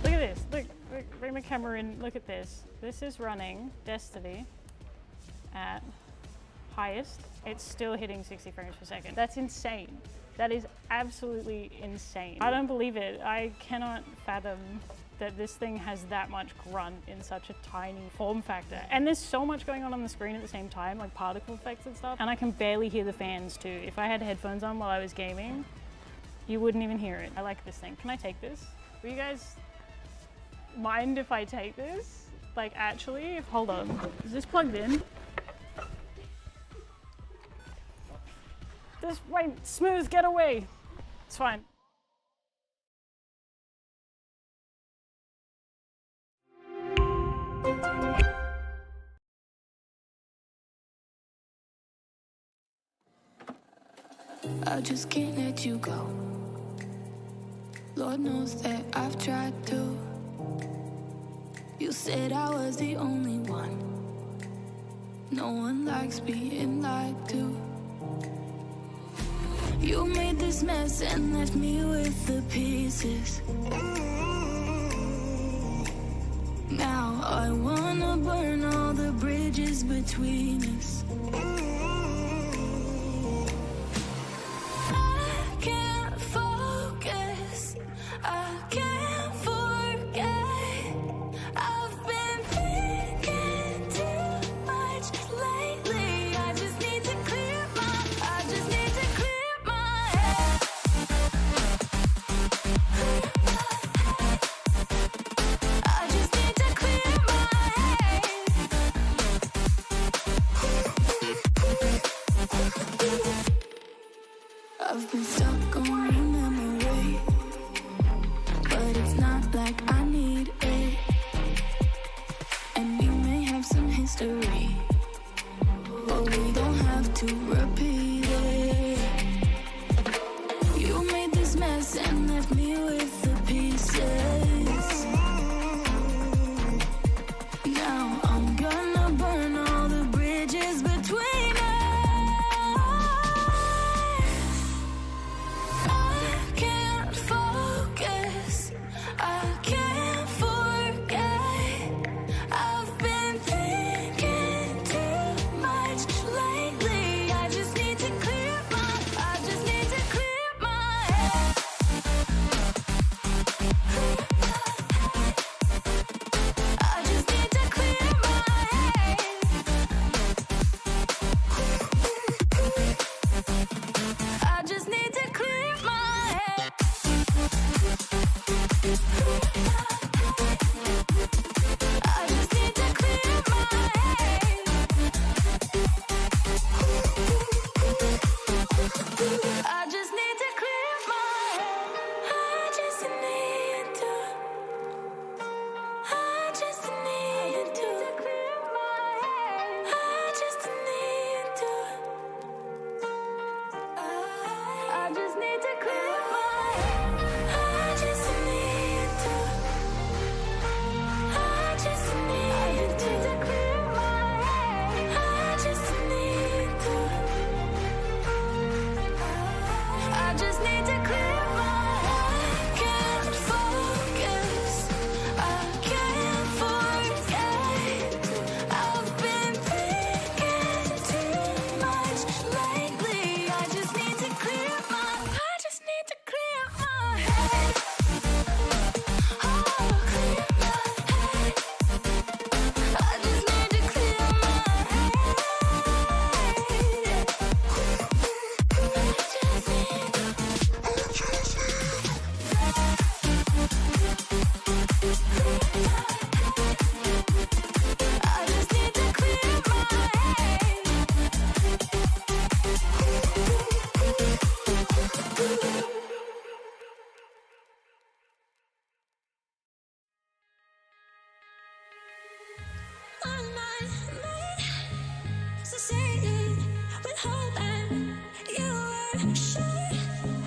Look at this. Look, bring the camera in. Look at this. This is running Destiny at highest. It's still hitting 60 frames per second. That's insane. That is absolutely insane. I don't believe it. I cannot fathom that this thing has that much grunt in such a tiny form factor. And there's so much going on the screen at the same time, like particle effects and stuff. And I can barely hear the fans too. If I had headphones on while I was gaming, you wouldn't even hear it. I like this thing. Can I take this? Will you guys mind if I take this? Like actually, hold on. Is this plugged in? This way, smooth, get away. It's fine. I just can't let you go. Lord knows that I've tried to. You said I was the only one. No one likes being lied to. You made this mess and left me with the pieces. Now I wanna burn all the bridges between us. I can't focus, I can't forget. I've been thinking too much lately. I just need to clear my head. I just need to clear my head. to repeat it. You made this mess and left me with the pieces. Now I'm gonna burn all the bridges between us. I can't focus, I can't forget. I've been thinking too much lately. I just need to clear my head. I just need to clear my head. I just need to clear my head. I just need to clear my head. I just need to clear my head. I just need to. I just need to clear my head. I just need to. I just need to clear my head. I just need to. I just need to clear my head. I just need to. I just need to clear my head. Can't focus. I can't forget. I've been thinking too much lately. I just need to clear my. I just need to clear my head. Oh, clear my head. I just need to clear my head. I just need to clear my head. On my mind, succeeded with hope, and you were sure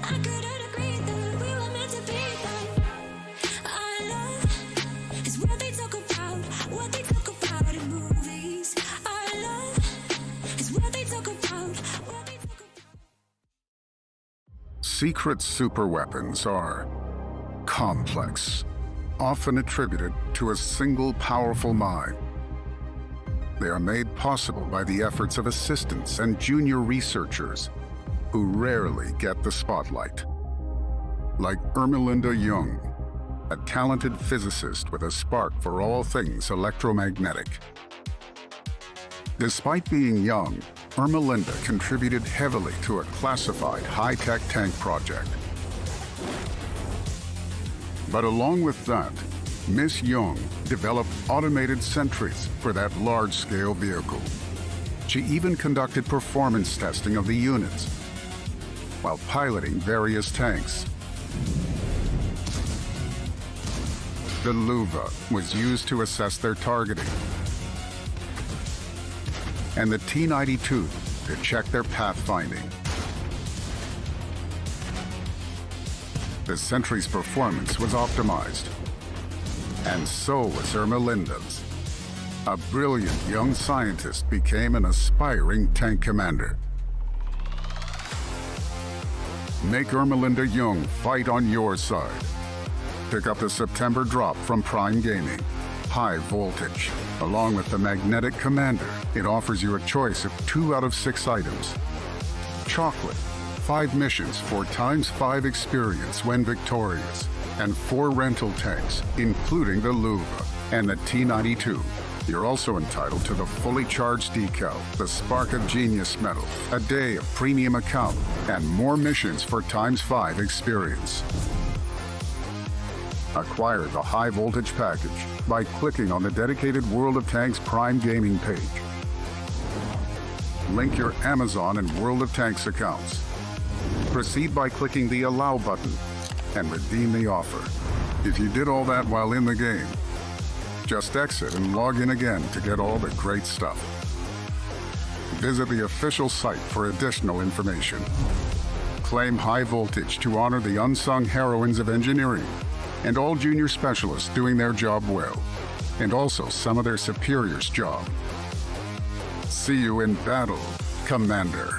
I couldn't agree that we were meant to be. Our love is what they talk about in movies. Our love is what they talk about. Secret superweapons are complex, often attributed to a single powerful mind. They are made possible by the efforts of assistants and junior researchers who rarely get the spotlight. Like Ermelinda Jung, a talented physicist with a spark for all things electromagnetic. Despite being young, Ermelinda contributed heavily to a classified high-tech tank project. But along with that, Miss Jung developed automated sentries for that large-scale vehicle. She even conducted performance testing of the units while piloting various tanks. The Luva was used to assess their targeting, and the T-92 to check their pathfinding. The sentry's performance was optimized, and so was Ermelinda's. A brilliant young scientist became an aspiring tank commander. Make Ermelinda Jung fight on your side. Pick up the September drop from Prime Gaming. High voltage. Along with the Magnetic Commander, it offers you a choice of 2 out of 6 items. Chocolate, 5 missions for ×5 experience when victorious, and 4 rental tanks, including the Luva and the T-92. You're also entitled to the fully charged decal, the Spark of Genius medal, a day of premium account, and more missions for ×5 experience. Acquire the high voltage package by clicking on the dedicated World of Tanks Prime Gaming page. Link your Amazon and World of Tanks accounts. Proceed by clicking the Allow button and redeem the offer. If you did all that while in the game, just exit and log in again to get all the great stuff. Visit the official site for additional information. Claim high voltage to honor the unsung heroines of engineering and all junior specialists doing their job well, and also some of their superiors' job. See you in battle, Commander.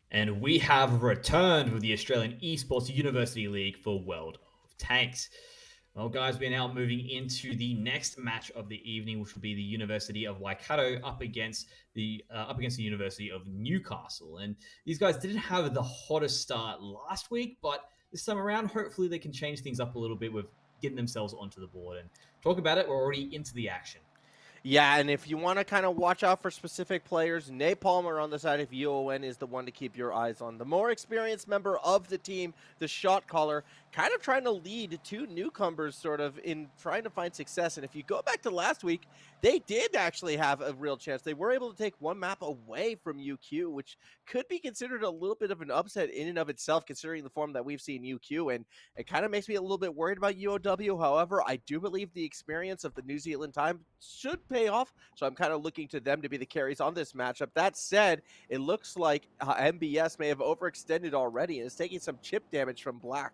And we have returned with the Australian Esports University League for World of Tanks. Well, guys, we're now moving into the next match of the evening, which will be the University of Waikato up against the University of Newcastle. And these guys didn't have the hottest start last week, but this time around, hopefully they can change things up a little bit with getting themselves onto the board. And talk about it, we're already into the action. Yeah, and if you want to kind of watch out for specific players, Nate Palmer on the side of UON is the one to keep your eyes on. The more experienced member of the team, the shot caller, kind of trying to lead two newcomers sort of in trying to find success. And if you go back to last week, they did actually have a real chance. They were able to take one map away from UQ, which could be considered a little bit of an upset in and of itself, considering the form that we've seen UQ. And it kind of makes me a little bit worried about UOW. However, I do believe the experience of the New Zealand time should pay off. So I'm kind of looking to them to be the carries on this matchup. That said, it looks like MBS may have overextended already and is taking some chip damage from Black.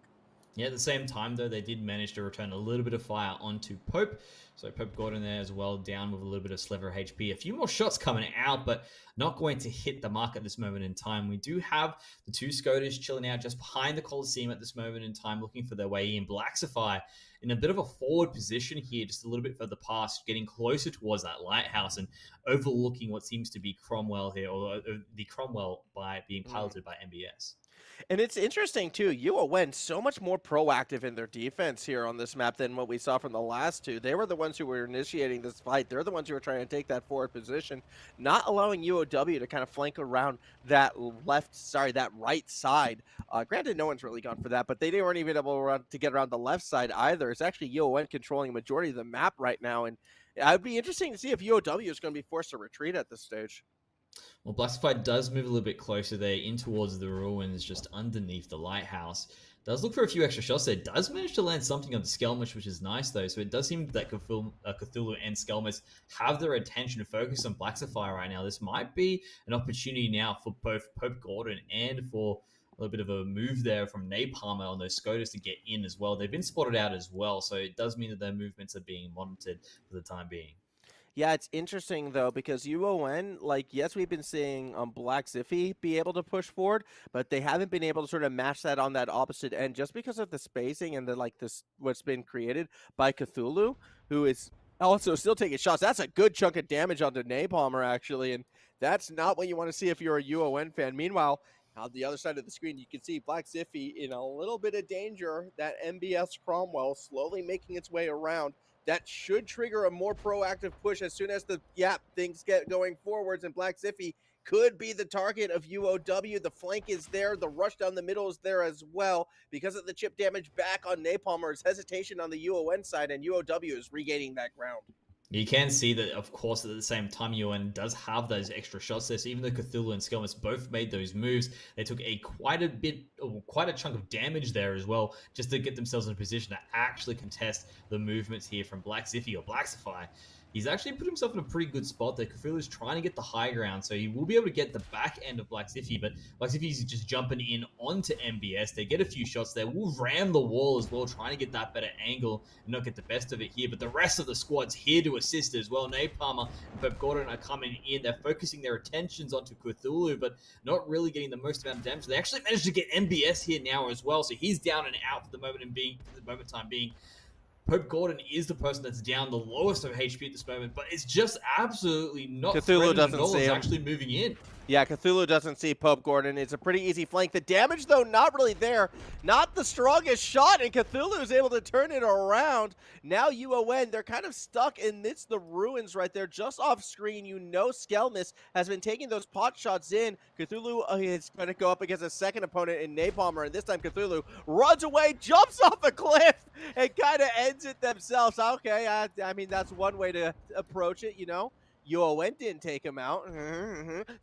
Yeah, at the same time, though, they did manage to return a little bit of fire onto Pope. So Pope Gordon there as well, down with a little bit of sliver HP. A few more shots coming out, but not going to hit the mark at this moment in time. We do have the two Scoters chilling out just behind the Coliseum at this moment in time, looking for their way in. Blacksify in a bit of a forward position here, just a little bit further past, getting closer towards that lighthouse and overlooking what seems to be Cromwell here, or the Cromwell by being piloted by MBS. And it's interesting, too. UON so much more proactive in their defense here on this map than what we saw from the last two. They were the ones who were initiating this fight. They're the ones who were trying to take that forward position, not allowing UOW to kind of flank around that right side. Granted, no one's really gone for that, but they weren't even able to get around the left side either. It's actually UON controlling a majority of the map right now, and it would be interesting to see if UOW is going to be forced to retreat at this stage. Well, Blacksify does move a little bit closer there in towards the ruins, just underneath the lighthouse. Does look for a few extra shots there. Does manage to land something on the Skelmish, which is nice, though. So it does seem that Cthulhu and Skelmish have their attention to focus on Blacksify right now. This might be an opportunity now for both Pope Gordon and for a little bit of a move there from Napalmer on those Scoters to get in as well. They've been spotted out as well, so it does mean that their movements are being monitored for the time being. Yeah, it's interesting, though, because UON, yes, we've been seeing Black Ziffy be able to push forward, but they haven't been able to sort of match that on that opposite end just because of the spacing and what's been created by Cthulhu, who is also still taking shots. That's a good chunk of damage onto Napalmer, actually, and that's not what you want to see if you're a UON fan. Meanwhile, on the other side of the screen, you can see Black Ziffy in a little bit of danger. That MBS Cromwell slowly making its way around. That should trigger a more proactive push as soon as things get going forwards, and Black Ziffy could be the target of UOW. The flank is there. The rush down the middle is there as well. Because of the chip damage back on Napalmer's hesitation on the UON side, and UOW is regaining that ground. You can see that, of course, at the same time, UN does have those extra shots there. So even though Cthulhu and Skelmis both made those moves, they took quite a chunk of damage there as well, just to get themselves in a position to actually contest the movements here from Black Ziffy or Blacksify. he's actually put himself in a pretty good spot there. Cthulhu's trying to get the high ground, so he will be able to get the back end of Black Ziffy, but Black Ziffy's just jumping in onto MBS. They get a few shots there. We'll ram the wall as well, trying to get that better angle and not get the best of it here, but the rest of the squad's here to assist as well. Napalmer and Pep Gordon are coming in. They're focusing their attentions onto Cthulhu, but not really getting the most amount of damage. They actually managed to get MBS here now as well, so he's down and out for the moment time being. Pope Gordon is the person that's down the lowest of HP at this moment, but it's just absolutely not Cthulhu doesn't see him. actually moving in. Yeah, Cthulhu doesn't see Pope Gordon. It's a pretty easy flank. The damage, though, not really there. Not the strongest shot, and Cthulhu is able to turn it around. Now UON, they're kind of stuck amidst the ruins right there, just off screen. You know Skelmis has been taking those pot shots in. Cthulhu is going to go up against a second opponent in Napalmer, and this time Cthulhu runs away, jumps off a cliff, and kind of ends it themselves. Okay, I mean, that's one way to approach it, you know. UON didn't take him out.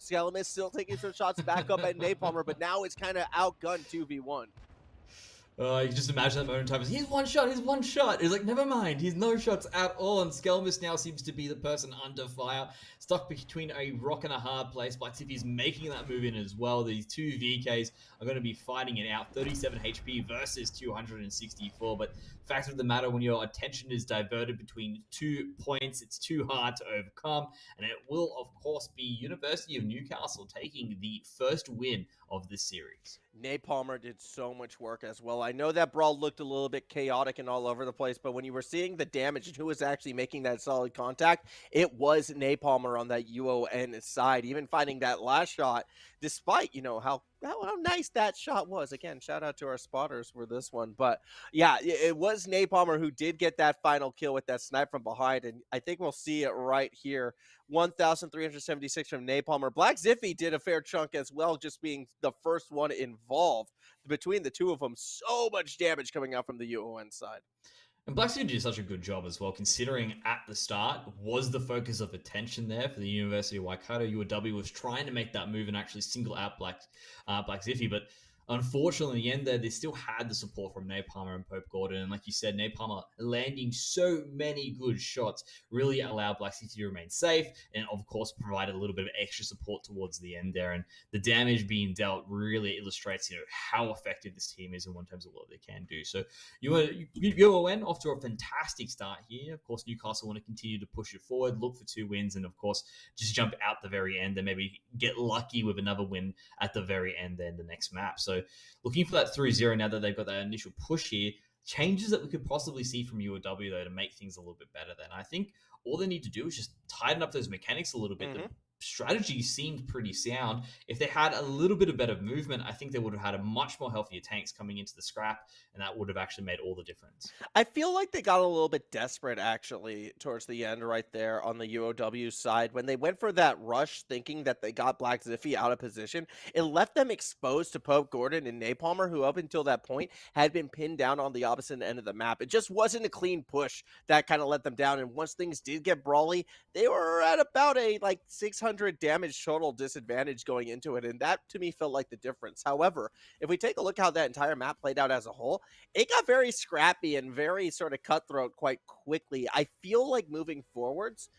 Skelmis still taking some shots back up at Napalmer, but now it's kind of outgunned 2v1. You can just imagine that moment in time. He's one shot. He's like, never mind. He's no shots at all. And Skelmis now seems to be the person under fire, stuck between a rock and a hard place. Black Ziffy's making that move in as well. These two VKs are going to be fighting it out. 37 HP versus 264. But fact of the matter, when your attention is diverted between 2 points, it's too hard to overcome. And it will, of course, be University of Newcastle taking the first win of this series. Napalmer did so much work as well. I know that brawl looked a little bit chaotic and all over the place, but when you were seeing the damage and who was actually making that solid contact, it was Napalmer on that UON side, even finding that last shot, despite, you know, how nice that shot was. Again, shout out to our spotters for this one. But yeah, it was Napalmer who did get that final kill with that snipe from behind, and I think we'll see it right here. 1,376 from Napalmer. Black Ziffy did a fair chunk as well, just being the first one involved. Between the two of them, so much damage coming out from the UON side. And Black Ziffy did such a good job as well, considering at the start was the focus of attention there for the University of Waikato. UOW was trying to make that move and actually single out Black Ziffy, but unfortunately, in the end there, they still had the support from Napalmer and Pope Gordon. And like you said, Napalmer landing so many good shots really allowed Black Ziffy to remain safe and, of course, provided a little bit of extra support towards the end there. And the damage being dealt really illustrates, you know, how effective this team is in terms of what they can do. So UON off to a fantastic start here. Of course, Newcastle want to continue to push it forward, look for 2 wins, and, of course, just jump out the very end and maybe get lucky with another win at the very end then the next map. So looking for that 3-0 now that they've got that initial push here. Changes that we could possibly see from UOW, though, to make things a little bit better then. I think all they need to do is just tighten up those mechanics a little bit. The strategy seemed pretty sound. If they had a little bit of better movement, I think they would have had a much more healthier tanks coming into the scrap, and that would have actually made all the difference. I feel like they got a little bit desperate, actually, towards the end right there on the UOW side. When they went for that rush, thinking that they got Black Ziffy out of position, it left them exposed to Pope Gordon and Napalmer, who up until that point had been pinned down on the opposite end of the map. It just wasn't a clean push that kind of let them down, and once things did get brawly, they were at about a, 600 damage total disadvantage going into it, and that to me felt like the difference. However, if we take a look how that entire map played out as a whole, it got very scrappy and very sort of cutthroat quite quickly. I feel like moving forwards,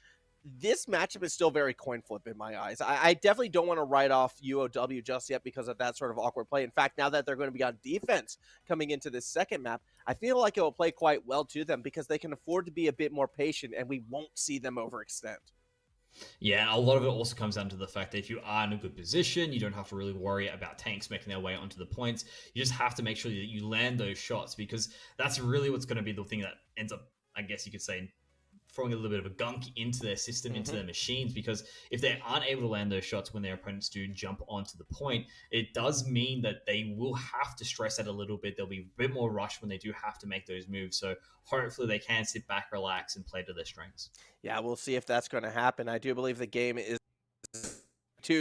this matchup is still very coin flip in my eyes. I definitely don't want to write off UOW just yet because of that sort of awkward play. In fact, now that they're going to be on defense coming into this second map, I feel like it will play quite well to them because they can afford to be a bit more patient and we won't see them overextend. Yeah, a lot of it also comes down to the fact that if you are in a good position, you don't have to really worry about tanks making their way onto the points. You just have to make sure that you land those shots, because that's really what's going to be the thing that ends up, I guess you could say, throwing a little bit of a gunk into their system, into their machines, because if they aren't able to land those shots when their opponents do jump onto the point, it does mean that they will have to stress it a little bit. There'll be a bit more rush when they do have to make those moves. So hopefully they can sit back, relax, and play to their strengths. Yeah, we'll see if that's going to happen. I do believe the game is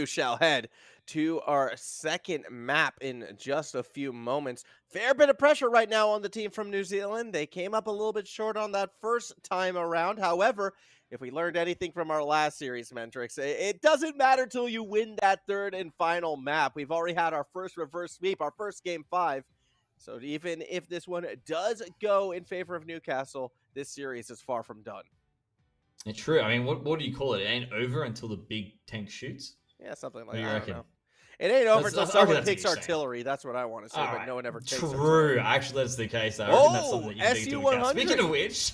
shall head to our second map in just a few moments. Fair bit of pressure right now on the team from New Zealand. They came up a little bit short on that first time around. However, if we learned anything from our last series, Mendrix, it doesn't matter till you win that third and final map. We've already had our first reverse sweep, our first game 5. So even if this one does go in favor of Newcastle, this series is far from done. It's true. I mean, what do you call it? It ain't over until the big tank shoots. Yeah, something What like do that. you I reckon? don't know. It ain't over That's, until I reckon someone that's what picks you're saying. artillery. That's what I want to say, All but right. no one ever takes True. artillery. Actually, that's the case. I reckon that's something Oh, that you can take into account. SU-100. Speaking of which,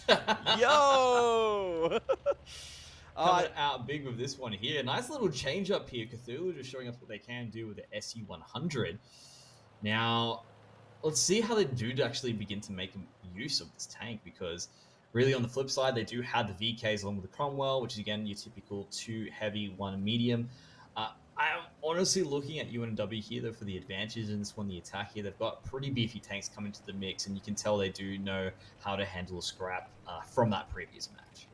Yo! coming out big with this one here. Nice little change up here. Cthulhu just showing us what they can do with the SU-100. Now, let's see how they do to actually begin to make use of this tank, because really on the flip side, they do have the VKs along with the Cromwell, which is again your typical 2 heavy, 1 medium. I'm honestly looking at UNW here though for the advantages in this one, the attack here. They've got pretty beefy tanks coming to the mix, and you can tell they do know how to handle a scrap from that previous match.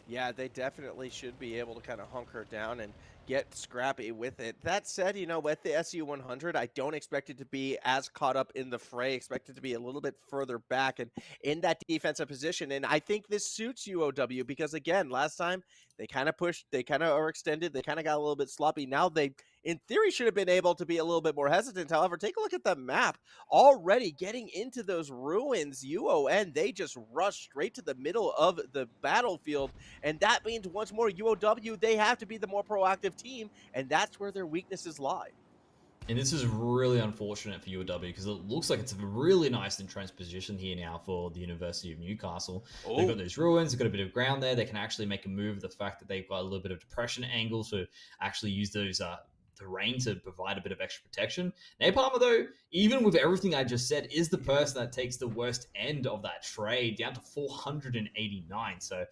Yeah, they definitely should be able to kind of hunker down and get scrappy with it. That said, you know, with the SU-100, I don't expect it to be as caught up in the fray. Expect it to be a little bit further back and in that defensive position. And I think this suits UOW because, again, last time they kind of pushed, they kind of are extended, they kind of got a little bit sloppy. Now they, in theory, should have been able to be a little bit more hesitant. However, take a look at the map. Already getting into those ruins, UON, they just rush straight to the middle of the battlefield. And that means once more UOW, they have to be the more proactive team, and that's where their weaknesses lie. And this is really unfortunate for UOW because it looks like it's a really nice entrenched position here now for the University of Newcastle. Oh. They've got those ruins, they've got a bit of ground there. They can actually make a move. The fact that they've got a little bit of depression angles to actually use those the rain to provide a bit of extra protection. Napalmer, though, even with everything I just said, is the person that takes the worst end of that trade, down to 489. So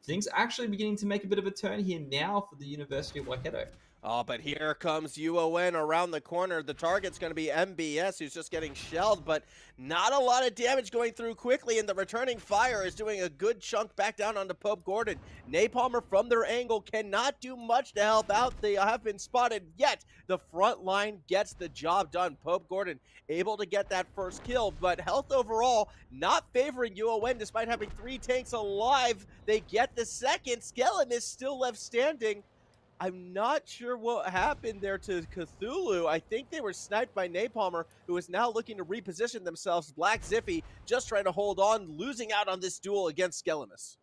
things actually beginning to make a bit of a turn here now for the University of Waikato. Oh, but here comes UON around the corner. The target's going to be MBS, who's just getting shelled, but not a lot of damage going through quickly, and the returning fire is doing a good chunk back down onto Pope Gordon. Napalmer from their angle cannot do much to help out. They have been spotted, yet the front line gets the job done. Pope Gordon able to get that first kill, but health overall not favoring UON despite having 3 tanks alive. They get the second. Skeleton is still left standing. I'm not sure what happened there to Cthulhu. I think they were sniped by Napalmer, who is now looking to reposition themselves. Black Ziffy just trying to hold on, losing out on this duel against Skelemus.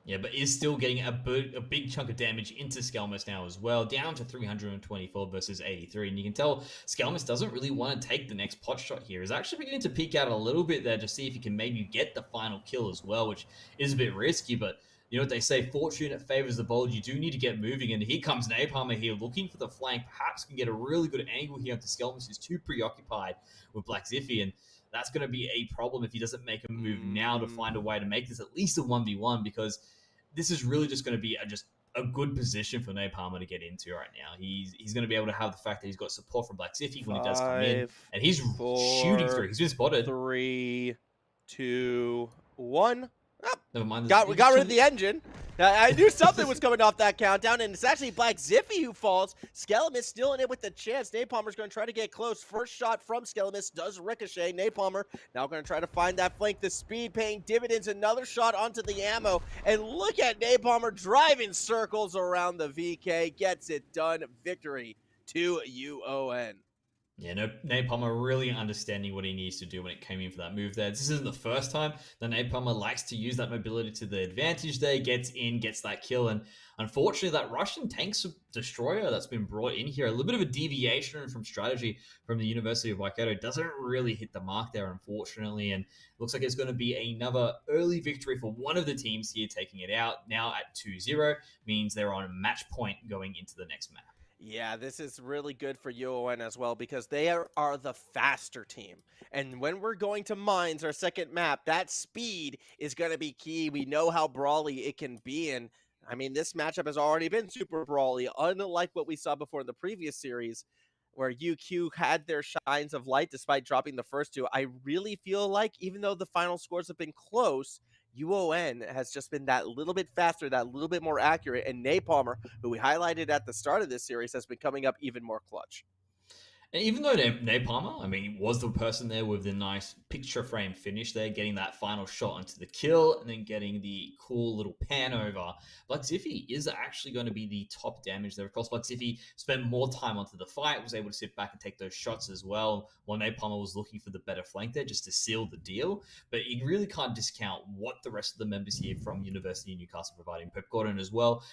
Yeah, but is still getting a big chunk of damage into Skelmus now as well, down to 324 versus 83. And you can tell Skelmus doesn't really want to take the next pot shot here. He's actually beginning to peek out a little bit there to see if he can maybe get the final kill as well, which is a bit risky, but you know what they say, fortune favors the bold. You do need to get moving, and here comes Napalmer here looking for the flank. Perhaps can get a really good angle here onto Skelmus, who's too preoccupied with Black Ziffy, and that's going to be a problem if he doesn't make a move now to find a way to make this at least a 1v1, because this is really just going to be just a good position for Napalmer to get into right now. He's going to be able to have the fact that he's got support from Black Ziffy when he does come in, and he's shooting through. He's been spotted. 3, 2, 1. Oh, never mind. Got rid of the engine. I knew something was coming off that countdown, and it's actually Black Ziffy who falls. Skelemus still in it with the chance. Napalmer's going to try to get close. First shot from Skelemus does ricochet. Napalmer now going to try to find that flank. The speed paying dividends. Another shot onto the ammo. And look at Napalmer driving circles around the VK. Gets it done. Victory to UON. Yeah, no, Napalmer really understanding what he needs to do when it came in for that move there. This isn't the first time that Napalmer likes to use that mobility to the advantage there, gets in, gets that kill, and unfortunately that Russian tank destroyer that's been brought in here, a little bit of a deviation from strategy from the University of Waikato, doesn't really hit the mark there, unfortunately, and looks like it's going to be another early victory for one of the teams here taking it out. Now at 2-0, means they're on match point going into the next map. Yeah, this is really good for UON as well because they are the faster team. And when we're going to Mines, our second map, that speed is going to be key. We know how brawly it can be. And, I mean, this matchup has already been super brawly, unlike what we saw before in the previous series where UQ had their shines of light despite dropping the first 2. I really feel like, even though the final scores have been close, UON has just been that little bit faster, that little bit more accurate, and Napalmer, who we highlighted at the start of this series, has been coming up even more clutch. And even though Napalmer, I mean, was the person there with the nice picture frame finish there, getting that final shot onto the kill and then getting the cool little pan over, Black Ziffy is actually going to be the top damage there. Of course, Black Ziffy spent more time onto the fight, was able to sit back and take those shots as well, while Napalmer was looking for the better flank there just to seal the deal. But you really can't discount what the rest of the members here from University of Newcastle providing. Pep Gordon as well,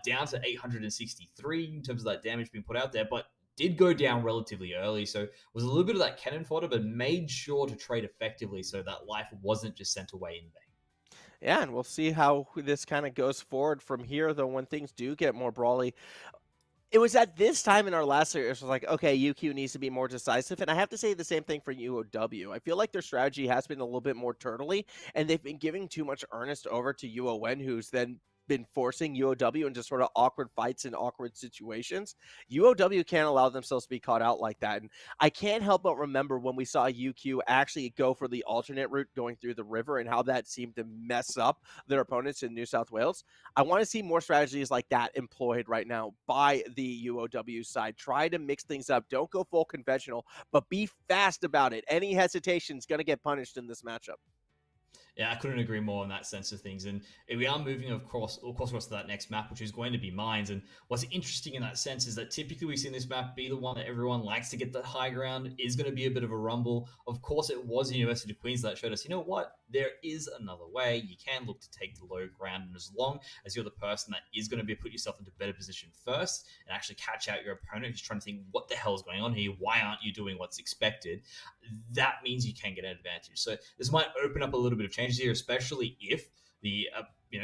down to 863 in terms of that damage being put out there, but did go down relatively early, so was a little bit of that cannon fodder, but made sure to trade effectively so that life wasn't just sent away in vain. Yeah, and we'll see how this kind of goes forward from here, though, when things do get more brawly. It was at this time in our last series, it was like, okay, UQ needs to be more decisive, and I have to say the same thing for UOW. I feel like their strategy has been a little bit more turtley, and they've been giving too much earnest over to UON, who's then been forcing UOW into sort of awkward fights and awkward situations. UOW can't allow themselves to be caught out like that. And I can't help but remember when we saw UQ actually go for the alternate route going through the river and how that seemed to mess up their opponents in New South Wales. I want to see more strategies like that employed right now by the UOW side. Try to mix things up. Don't go full conventional, but be fast about it. Any hesitation is going to get punished in this matchup. Yeah, I couldn't agree more in that sense of things. And we are moving, of course, across to that next map, which is going to be Mines. And what's interesting in that sense is that typically we've seen this map be the one that everyone likes to get the high ground, is going to be a bit of a rumble. Of course, it was the University of Queensland that showed us, you know what, there is another way. You can look to take the low ground. And as long as you're the person that is going to be put yourself into better position first and actually catch out your opponent who's trying to think, what the hell is going on here? Why aren't you doing what's expected? That means you can get an advantage. So this might open up a little bit of changes here, especially if the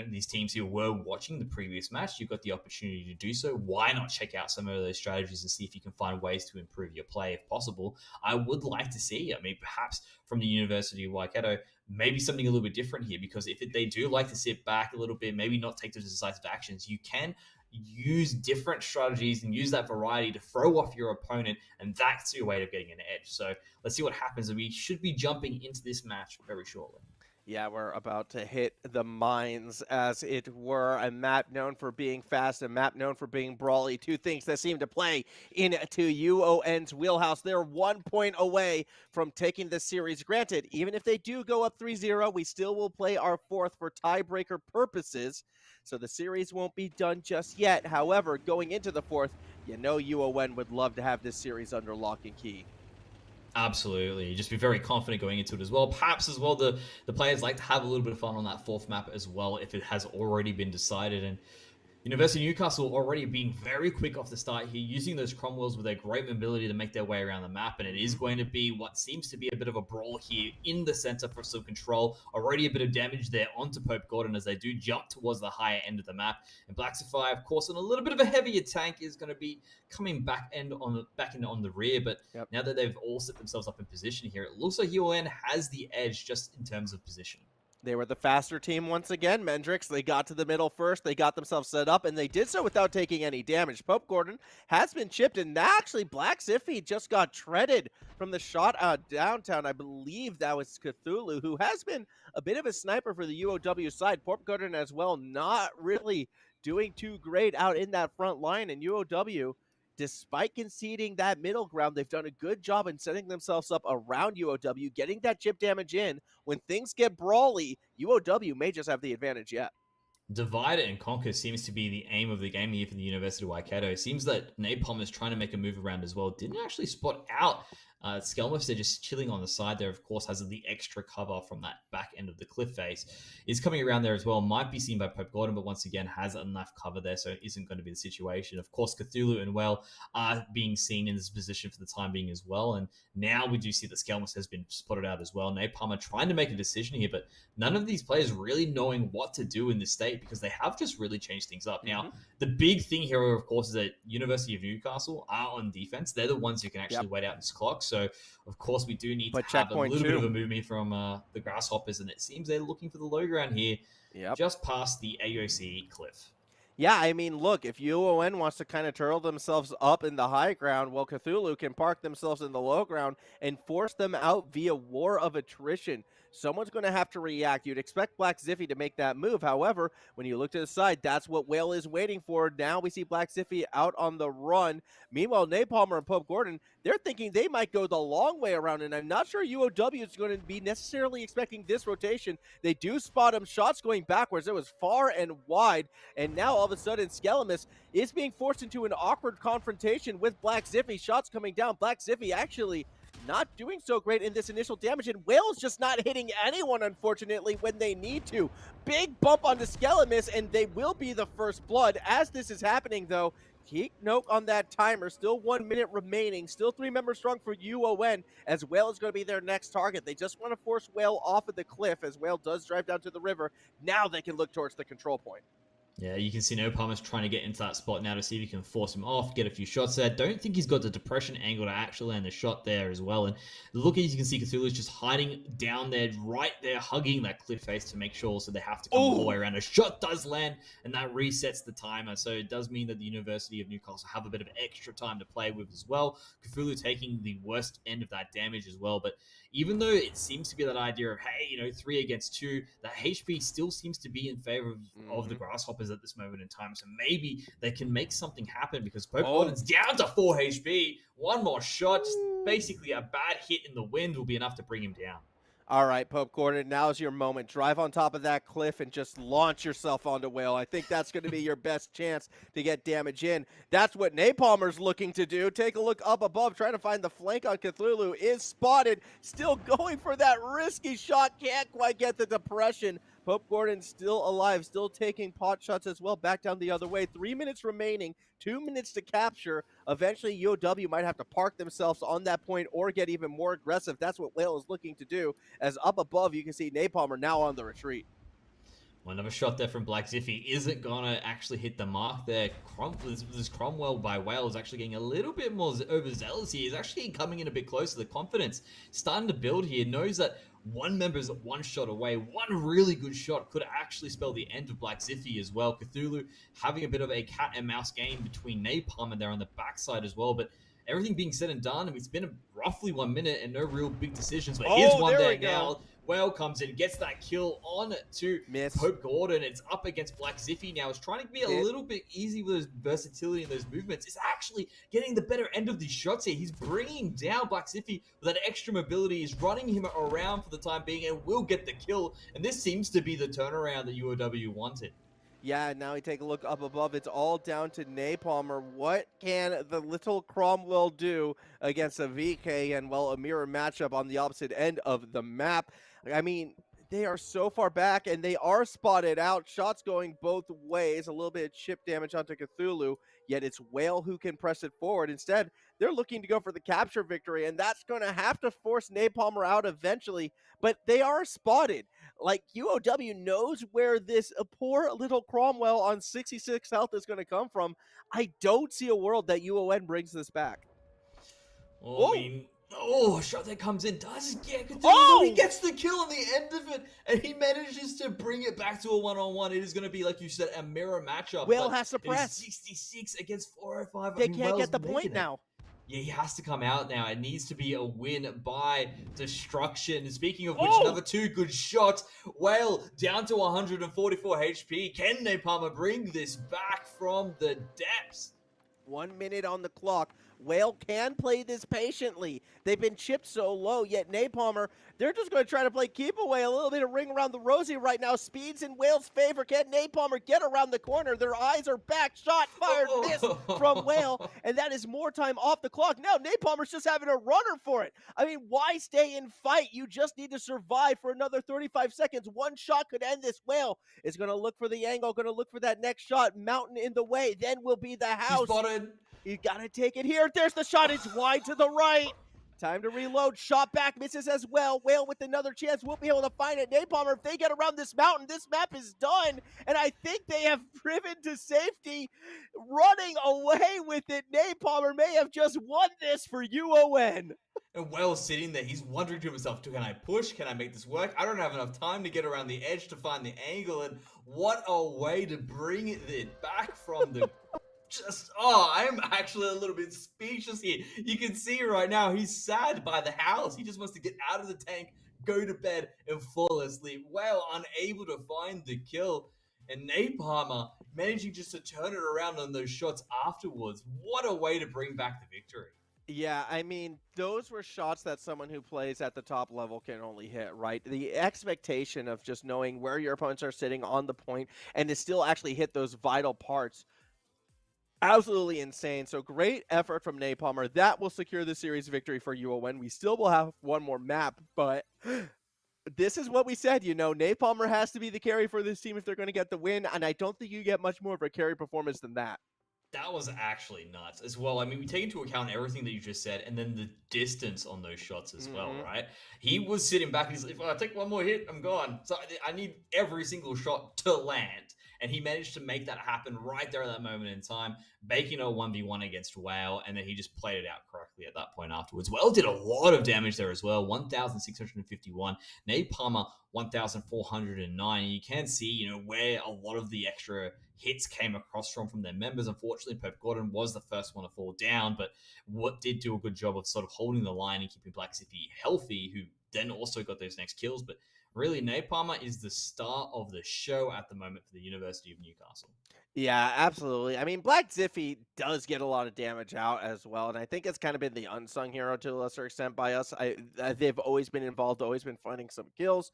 these teams here were watching the previous match. You've got the opportunity to do so. Why not check out some of those strategies and see if you can find ways to improve your play if possible? I would like to see, perhaps from the University of Waikato, maybe something a little bit different here, because if they do like to sit back a little bit, maybe not take those decisive actions, you can use different strategies and use that variety to throw off your opponent, and that's your way of getting an edge. So let's see what happens, and we should be jumping into this match very shortly. Yeah, we're about to hit the Mines, as it were. A map known for being fast, a map known for being brawly. Two things that seem to play into UON's wheelhouse. They're 1 point away from taking this series. Granted, even if they do go up 3-0, we still will play our fourth for tiebreaker purposes. So the series won't be done just yet. However, going into the fourth, you know UON would love to have this series under lock and key. Absolutely. Just be very confident going into it as well. Perhaps as well, the players like to have a little bit of fun on that fourth map as well, if it has already been decided. And University of Newcastle already being very quick off the start here, using those Cromwells with their great mobility to make their way around the map. And it is going to be what seems to be a bit of a brawl here in the center for some control. Already a bit of damage there onto Pope Gordon as they do jump towards the higher end of the map. And Black Sapphire, of course, on a little bit of a heavier tank, is going to be coming back end on the rear. But now that they've all set themselves up in position here, it looks like UON has the edge just in terms of position. They were the faster team once again, Mendrix. They got to the middle first. They got themselves set up, and they did so without taking any damage. Pope Gordon has been chipped, and actually Black Ziffy just got shredded from the shot downtown. I believe that was Cthulhu, who has been a bit of a sniper for the UOW side. Pope Gordon as well, not really doing too great out in that front line, and UOW, despite conceding that middle ground, they've done a good job in setting themselves up around UOW, getting that chip damage in. When things get brawly, UOW may just have the advantage yet. Divide and conquer seems to be the aim of the game here for the University of Waikato. It seems that Napalm is trying to make a move around as well. Didn't actually spot out Skelmuffs. They're just chilling on the side there, of course, has the extra cover from that back end of the cliff face. Is coming around there as well. Might be seen by Pope Gordon, but once again, has enough cover there, so it isn't going to be the situation. Of course, Cthulhu and Well are being seen in this position for the time being as well. And now we do see that Skelmuffs has been spotted out as well. Napalm are trying to make a decision here, but none of these players really knowing what to do in this state, because they have just really changed things up. Now, the big thing here, of course, is that University of Newcastle are on defense. They're the ones who can actually wait out this clock. So, of course, we do need to have a little bit of a movement from the Grasshoppers, and it seems they're looking for the low ground here, just past the AOC cliff. Yeah, I mean, look, if UON wants to kind of turtle themselves up in the high ground, well, Cthulhu can park themselves in the low ground and force them out via war of attrition. Someone's going to have to react. You'd expect Black Ziffy to make that move. However, when you look to the side, that's what Whale is waiting for. Now we see Black Ziffy out on the run. Meanwhile, Napalmer and Pope Gordon, they're thinking they might go the long way around, and I'm not sure UOW is going to be necessarily expecting this rotation. They do spot him, shots going backwards. It was far and wide, and now all of a sudden Skelemus is being forced into an awkward confrontation with Black Ziffy. Shots coming down. Black Ziffy actually not doing so great in this initial damage, and Whale's just not hitting anyone, unfortunately, when they need to. Big bump onto Skelemus, and they will be the first blood. As this is happening, though, keep note on that timer. Still 1 minute remaining. Still 3 members strong for UON, as Whale is going to be their next target. They just want to force Whale off of the cliff, as Whale does drive down to the river. Now they can look towards the control point. Yeah, you can see Napalm's trying to get into that spot now to see if he can force him off, get a few shots there. Don't think he's got the depression angle to actually land the shot there as well. And look, as you can see, Cthulhu's just hiding down there, right there, hugging that cliff face to make sure, so they have to come all the way around. A shot does land, and that resets the timer. So it does mean that the University of Newcastle have a bit of extra time to play with as well. Cthulhu taking the worst end of that damage as well. But even though it seems to be that idea of, hey, 3 against 2, that HP still seems to be in favor of the Grasshoppers at this moment in time. So maybe they can make something happen, because Pope Gordon's down to 4 HP. One more shot, just basically a bad hit in the wind will be enough to bring him down. All right, Pope Gordon, now's your moment. Drive on top of that cliff and just launch yourself onto Whale. I think that's going to be your best chance to get damage in. That's what Napalmer's looking to do. Take a look up above, trying to find the flank on Cthulhu. Is spotted, still going for that risky shot. Can't quite get the depression. Pope Gordon still alive, still taking pot shots as well. Back down the other way. 3 minutes remaining, 2 minutes to capture. Eventually, UOW might have to park themselves on that point or get even more aggressive. That's what Whale is looking to do. As up above, you can see Napalmer now on the retreat. Well, another shot there from Black Ziffy isn't going to actually hit the mark there. This Cromwell by Whale is actually getting a little bit more overzealous here. He's actually coming in a bit closer. The confidence starting to build here. Knows that one member's 1 shot away. One really good shot could actually spell the end of Black Ziffy as well. Cthulhu having a bit of a cat and mouse game between Napalm there on the backside as well. But everything being said and done, it's been roughly 1 minute and no real big decisions. But here's one there now. Whale comes in, gets that kill on to Pope Gordon. It's up against Black Ziffy now. It's trying to be a little bit easy with his versatility and those movements. It's actually getting the better end of these shots here. He's bringing down Black Ziffy with that extra mobility. He's running him around for the time being and will get the kill. And this seems to be the turnaround that UOW wanted. Yeah, now we take a look up above. It's all down to Napalmer. What can the little Cromwell do against a VK and, well, a mirror matchup on the opposite end of the map? I mean, they are so far back, and they are spotted out. Shots going both ways. A little bit of chip damage onto Cthulhu, yet it's Whale who can press it forward. Instead, they're looking to go for the capture victory, and that's going to have to force Napalmer out eventually. But they are spotted. Like, UOW knows where this poor little Cromwell on 66 health is going to come from. I don't see a world that UON brings this back. Well, I mean, a shot that comes in does get Cthulhu. He gets the kill on the end of it, and he manages to bring it back to a one-on-one. It is going to be, like you said, a mirror matchup. Whale has to press. 66 against 405. They can't get the point now. Yeah, he has to come out now. It needs to be a win by destruction. Speaking of which, another 2 good shots. Whale down to 144 HP. Can Napalmer bring this back from the depths? 1 minute on the clock. Whale can play this patiently. They've been chipped so low, yet Napalmer, they're just going to try to play keep away. A little bit of ring around the rosy right now. Speed's in Whale's favor. Can Napalmer get around the corner? Their eyes are back. Shot fired, miss from Whale, and that is more time off the clock. Now Napalmer's just having a runner for it. I mean, why stay in fight? You just need to survive for another 35 seconds. One shot could end this. Whale is going to look for the angle, going to look for that next shot. Mountain in the way, then will be the house. He's spotted. You gotta take it here. There's the shot. It's wide to the right. Time to reload. Shot back, misses as well. Whale with another chance. We'll be able to find it. Napalmer, if they get around this mountain, this map is done. And I think they have driven to safety. Running away with it. Napalmer may have just won this for UON. And Whale's sitting there. He's wondering to himself, can I push? Can I make this work? I don't have enough time to get around the edge to find the angle. And what a way to bring it back from the... I'm actually a little bit speechless here. You can see right now he's sad by the house. He just wants to get out of the tank, go to bed, and fall asleep. Whale unable to find the kill. And Napalmer managing just to turn it around on those shots afterwards. What a way to bring back the victory. Yeah, I mean, those were shots that someone who plays at the top level can only hit, right? The expectation of just knowing where your opponents are sitting on the point and to still actually hit those vital parts, absolutely insane. So great effort from Napalmer. That will secure the series victory for UON. We still will have one more map, but this is what we said, Napalmer has to be the carry for this team if they're going to get the win, and I don't think you get much more of a carry performance than that. That was actually nuts as well. I mean, we take into account everything that you just said and then the distance on those shots as well, right? He was sitting back and he's like, if I take one more hit, I'm gone. So I need every single shot to land. And he managed to make that happen right there at that moment in time, making a 1v1 against Whale, and then he just played it out correctly at that point afterwards. Whale did a lot of damage there as well, 1,651. Napalmer, 1,409. You can see, where a lot of the extra hits came across from their members. Unfortunately, Pope Gordon was the first one to fall down, but what did do a good job of sort of holding the line and keeping Black Zippy healthy, who then also got those next kills. But really, Napalmer is the star of the show at the moment for the University of Newcastle. Yeah, absolutely. I mean, Black Ziffy does get a lot of damage out as well, and I think it's kind of been the unsung hero to a lesser extent by us. They've always been involved, always been finding some kills.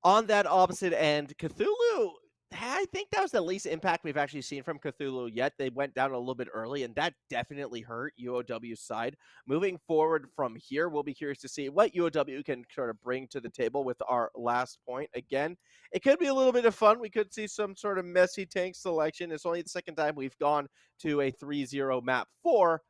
On that opposite end, Cthulhu, I think that was the least impact we've actually seen from Cthulhu yet. They went down a little bit early, and that definitely hurt UOW's side. Moving forward from here, we'll be curious to see what UOW can sort of bring to the table with our last point. Again, it could be a little bit of fun. We could see some sort of messy tank selection. It's only the second time we've gone to a 3-0 map 4.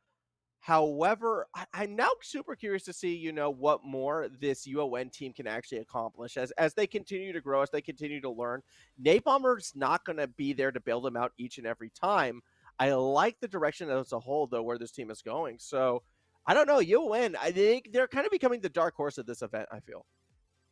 However, I'm now super curious to see, what more this UON team can actually accomplish as they continue to grow, as they continue to learn. Napalmer's not going to be there to bail them out each and every time. I like the direction as a whole, though, where this team is going. So, I don't know. UON, I think they're kind of becoming the dark horse of this event, I feel.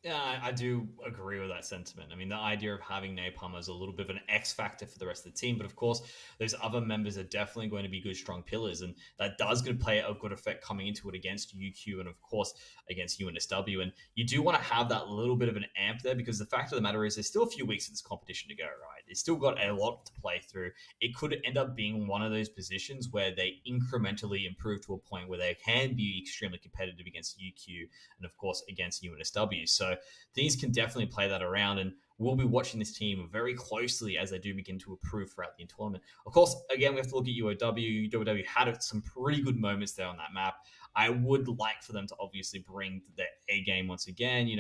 Yeah, I do agree with that sentiment. I mean, the idea of having Napalm as a little bit of an X factor for the rest of the team, but of course, those other members are definitely going to be good, strong pillars, and that does going to play a good effect coming into it against UQ and, of course, against UNSW. And you do want to have that little bit of an amp there because the fact of the matter is there's still a few weeks of this competition to go, right? It's still got a lot to play through. It could end up being one of those positions where they incrementally improve to a point where they can be extremely competitive against UQ and, of course, against UNSW. So these can definitely play that around, and we'll be watching this team very closely as they do begin to improve throughout the tournament. Of course, again, we have to look at UOW. UOW had some pretty good moments there on that map. I would like for them to obviously bring their A game once again,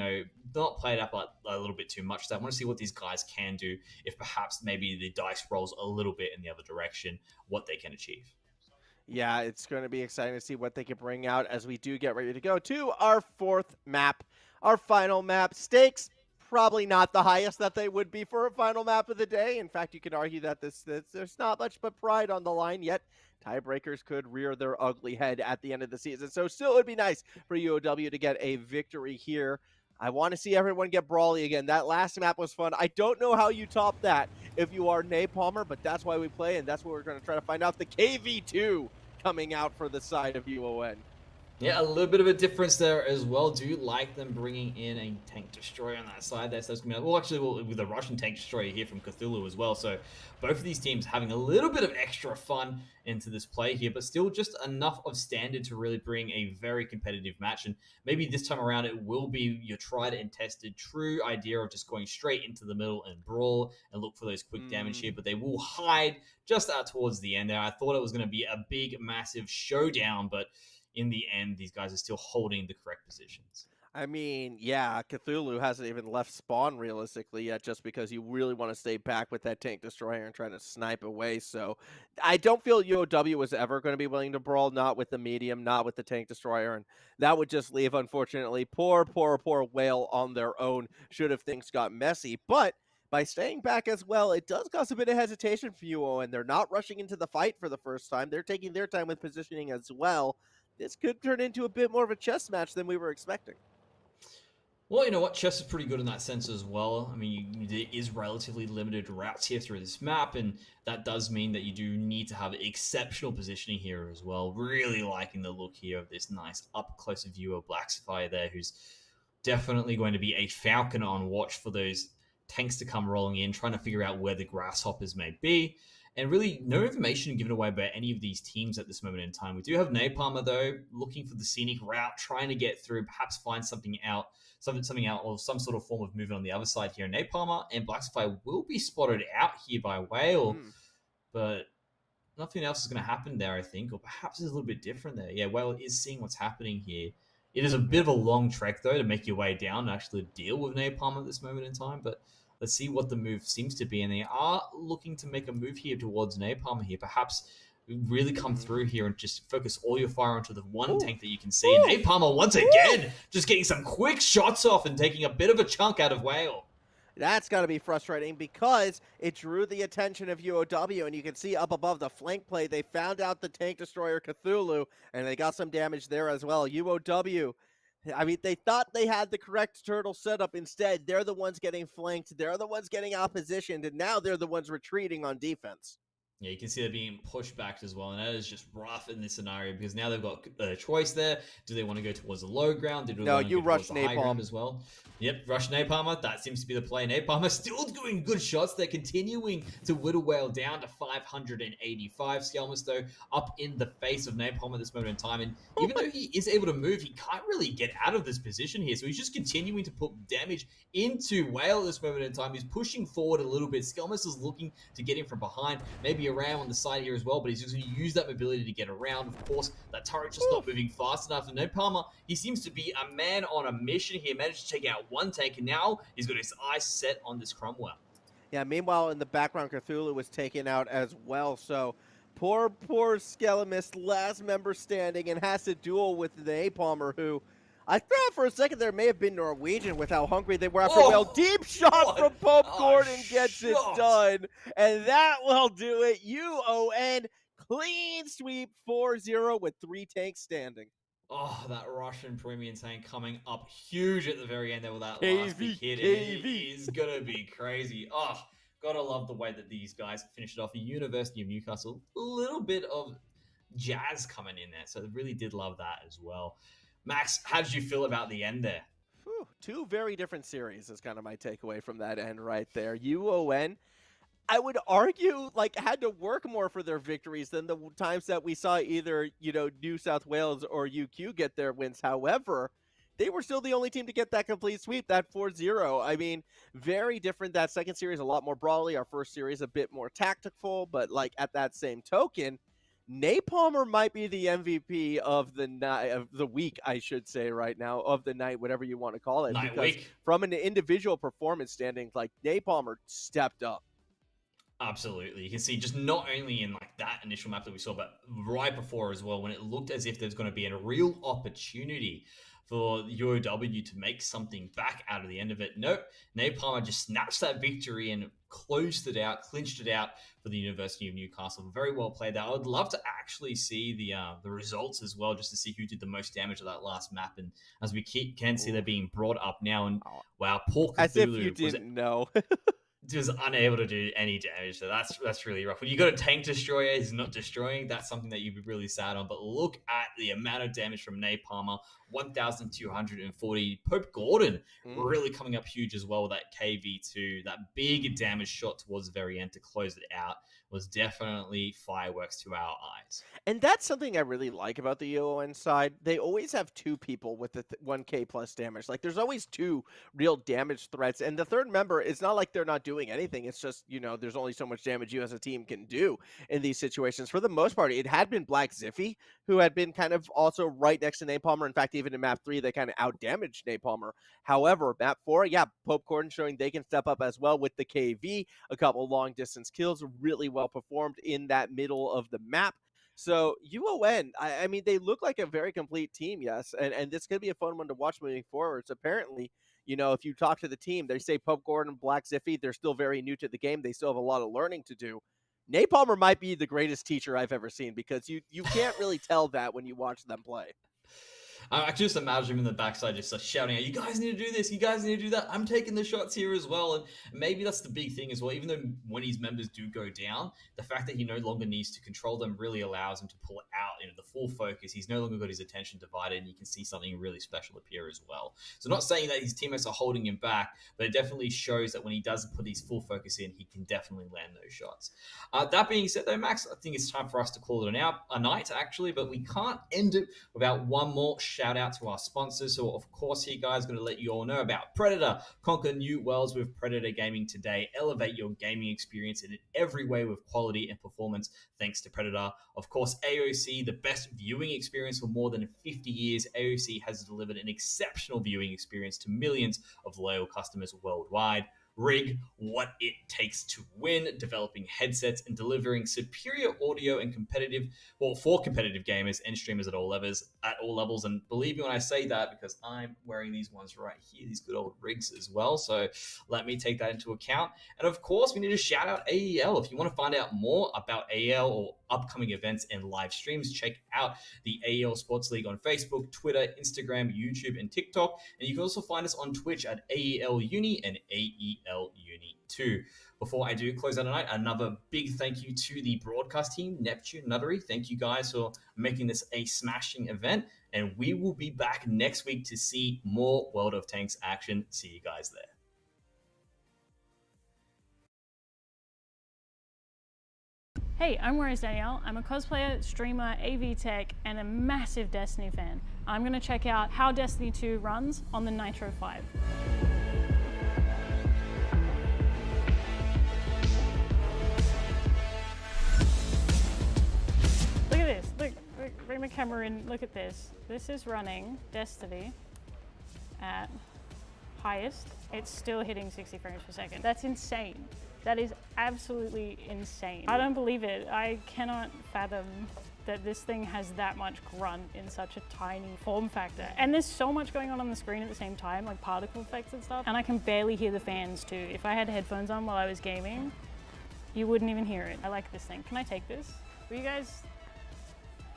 not play it up a little bit too much. So I want to see what these guys can do if perhaps maybe the dice rolls a little bit in the other direction, what they can achieve. Yeah, it's going to be exciting to see what they can bring out as we do get ready to go to our fourth map. Our final map. Stakes probably not the highest that they would be for a final map of the day. In fact, you could argue that there's not much but pride on the line yet. Tiebreakers could rear their ugly head at the end of the season. So still it would be nice for UOW to get a victory here. I want to see everyone get brawly again. That last map was fun. I don't know how you top that if you are Napalmer, but that's why we play, and that's what we're going to try to find out. The KV2 coming out for the side of UON. Yeah, a little bit of a difference there as well. Do you like them bringing in a tank destroyer on that side? That's going to be, well, actually, with a Russian tank destroyer here from Cthulhu as well. So both of these teams having a little bit of extra fun into this play here, but still just enough of standard to really bring a very competitive match. And maybe this time around, it will be your tried and tested true idea of just going straight into the middle and brawl and look for those quick damage here. But they will hide just out towards the end there. I thought it was going to be a big, massive showdown, but in the end, these guys are still holding the correct positions. I mean, yeah, Cthulhu hasn't even left spawn realistically yet just because you really want to stay back with that tank destroyer and try to snipe away. So I don't feel UOW was ever going to be willing to brawl, not with the medium, not with the tank destroyer. And that would just leave, unfortunately, poor Whale on their own should have things got messy. But by staying back as well, it does cause a bit of hesitation for UO, and they're not rushing into the fight for the first time. They're taking their time with positioning as well. This could turn into a bit more of a chess match than we were expecting. Well, you know what? Chess is pretty good in that sense as well. I mean, there is relatively limited routes here through this map, and that does mean that you do need to have exceptional positioning here as well. Really liking the look here of this nice up-close view of Black Sapphire there, who's definitely going to be a falcon on watch for those tanks to come rolling in, trying to figure out where the grasshoppers may be. and really no information given away by any of these teams at this moment in time. We do have Napalmer, though, looking for the scenic route, trying to get through, perhaps find something out, or some sort of form of movement on the other side here. Napalmer and Black Sapphire will be spotted out here by Whale, but nothing else is going to happen there, I think, or perhaps it's a little bit different there. Yeah, Whale is seeing what's happening here. It is a bit of a long trek, though, to make your way down and actually deal with Napalm at this moment in time, but let's see what the move seems to be, and they are looking to make a move here towards Napalm here. Perhaps really come through here and just focus all your fire onto the one tank that you can see. And Napalmer, once again, just getting some quick shots off and taking a bit of a chunk out of Whale. That's got to be frustrating because it drew the attention of UOW, and you can see up above the flank play, they found out the tank destroyer Cthulhu, and they got some damage there as well. UOW, I mean, they thought they had the correct turtle setup. Instead, they're the ones getting flanked, they're the ones getting outpositioned, and now they're the ones retreating on defense. Yeah, you can see they're being pushed back as well, and that is just rough in this scenario because now they've got a choice there. Do they want to go towards the low ground? No, you rush Napalm as well. Yep, rush Napalmer. That seems to be the play. Napalmer still doing good shots. They're continuing to whittle Whale down to 585. Skelmus, though, up in the face of Napalm at this moment in time, and even though he is able to move, he can't really get out of this position here, so he's just continuing to put damage into Whale at this moment in time. He's pushing forward a little bit. Skelmus is looking to get him from behind, maybe around on the side here as well, but he's just going to use that mobility to get around. Of course, that turret's just not moving fast enough, and Napalmer, he seems to be a man on a mission here. Managed to take out one tank, and now he's got his eyes set on this Cromwell. Yeah, meanwhile, in the background, Cthulhu was taken out as well, so poor Skelemus, last member standing, and has to duel with the Napalmer, who I thought for a second there may have been Norwegian with how hungry they were after Whale. Deep shot from Pope Gordon gets it done, and that will do it. UON clean sweep 4-0 with 3 tanks standing. Oh, that Russian premium tank coming up huge at the very end there with that last big hit. It is going to be crazy. Oh, gotta love the way that these guys finished it off. The University of Newcastle, a little bit of jazz coming in there, so I really did love that as well. Max, how did you feel about the end there? Whew, 2 very different series is kind of my takeaway from that end right there. UON, I would argue, like, had to work more for their victories than the times that we saw either, New South Wales or UQ get their wins. However, they were still the only team to get that complete sweep, that 4-0. I mean, very different. That second series, a lot more brawly. Our first series, a bit more tactical, but, like, at that same token, Napalmer might be the MVP of the night, of the week, I should say right now, of the night, whatever you want to call it. Night because week. From an individual performance standing, like, Napalmer stepped up. Absolutely. You can see just not only in like that initial map that we saw, but right before as well, when it looked as if there's going to be a real opportunity for UOW to make something back out of the end of it. Nope. Napalmer just snatched that victory and closed it out, clinched it out for the University of Newcastle. Very well played there. I would love to actually see the results as well, just to see who did the most damage of that last map. And as we can see, they're being brought up now. And wow, poor Cthulhu as if you didn't know. was unable to do any damage, so that's really rough. When you got a tank destroyer, he's not destroying. That's something that you'd be really sad on. But look at the amount of damage from Napalmer, 1,240. Pope Gordon really coming up huge as well with that KV2. That big damage shot towards the very end to close it out was definitely fireworks to our eyes. And that's something I really like about the UON side. They always have 2 people with the 1K plus damage. Like, there's always 2 real damage threats. And the third member, it's not like they're not doing anything. It's just, there's only so much damage you as a team can do in these situations. For the most part, it had been Black Ziffy, who had been kind of also right next to Napalmer. In fact, even in map 3, they kind of out-damaged Napalmer. However, map 4, yeah, Pope Gordon showing they can step up as well with the KV. A couple long-distance kills, really well performed in that middle of the map. So UON, I mean, they look like a very complete team, yes, and this could be a fun one to watch moving forward. So apparently, if you talk to the team, they say Pope Gordon, Black Ziffy, they're still very new to the game. They still have a lot of learning to do. Napalmer might be the greatest teacher I've ever seen, because you can't really tell that when you watch them play. I can just imagine him in the backside just shouting out, you guys need to do this, you guys need to do that. I'm taking the shots here as well. And maybe that's the big thing as well. Even though when his members do go down, the fact that he no longer needs to control them really allows him to pull out the full focus. He's no longer got his attention divided, and you can see something really special appear as well. So not saying that his teammates are holding him back, but it definitely shows that when he does put his full focus in, he can definitely land those shots. That being said though, Max, I think it's time for us to call it a night actually, but we can't end it without one more shout out to our sponsors. So of course here guys, going to let you all know about Predator. Conquer new worlds with Predator Gaming today. Elevate your gaming experience in every way with quality and performance thanks to Predator. Of course, AOC, the best viewing experience for more than 50 years. AOC has delivered an exceptional viewing experience to millions of loyal customers worldwide. Rig, what it takes to win, developing headsets and delivering superior audio and for competitive gamers and streamers at all levels. And believe me when I say that, because I'm wearing these ones right here, these good old rigs as well. So let me take that into account. And of course, we need to shout out AEL. If you want to find out more about AEL or upcoming events and live streams, check out the AEL Sports League on Facebook, Twitter, Instagram, YouTube, and TikTok. And you can also find us on Twitch at AEL Uni and AEL Uni 2. Before I do close out tonight, another big thank you to the broadcast team, Neptune, Nuttery. Thank you guys for making this a smashing event. And we will be back next week to see more World of Tanks action. See you guys there. Hey, I'm Rose Danielle. I'm a cosplayer, streamer, AV tech, and a massive Destiny fan. I'm going to check out how Destiny 2 runs on the Nitro 5. Look at this. Look, bring the camera in. Look at this. This is running Destiny at highest. It's still hitting 60 frames per second. That's insane. That is absolutely insane. I don't believe it. I cannot fathom that this thing has that much grunt in such a tiny form factor. And there's so much going on the screen at the same time, like particle effects and stuff. And I can barely hear the fans too. If I had headphones on while I was gaming, you wouldn't even hear it. I like this thing. Can I take this? Will you guys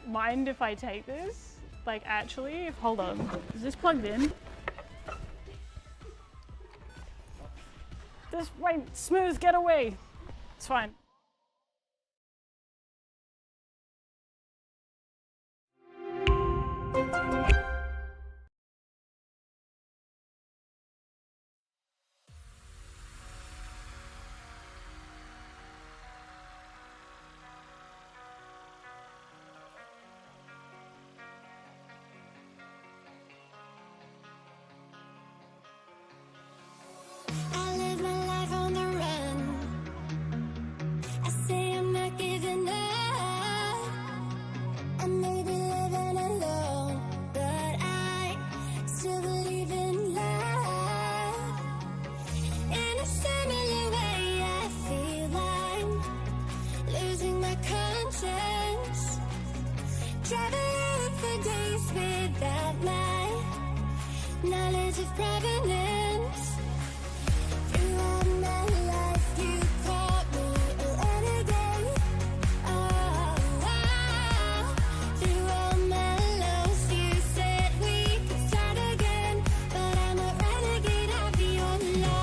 mind if I take this? Like actually, hold on. Is this plugged in? This way, smooth, get away. It's fine. I live my life on the run. I say I'm not giving up. I may be living alone, but I still believe in love. In a similar way, I feel I'm losing my conscience. Traveling for days without my knowledge of provenance.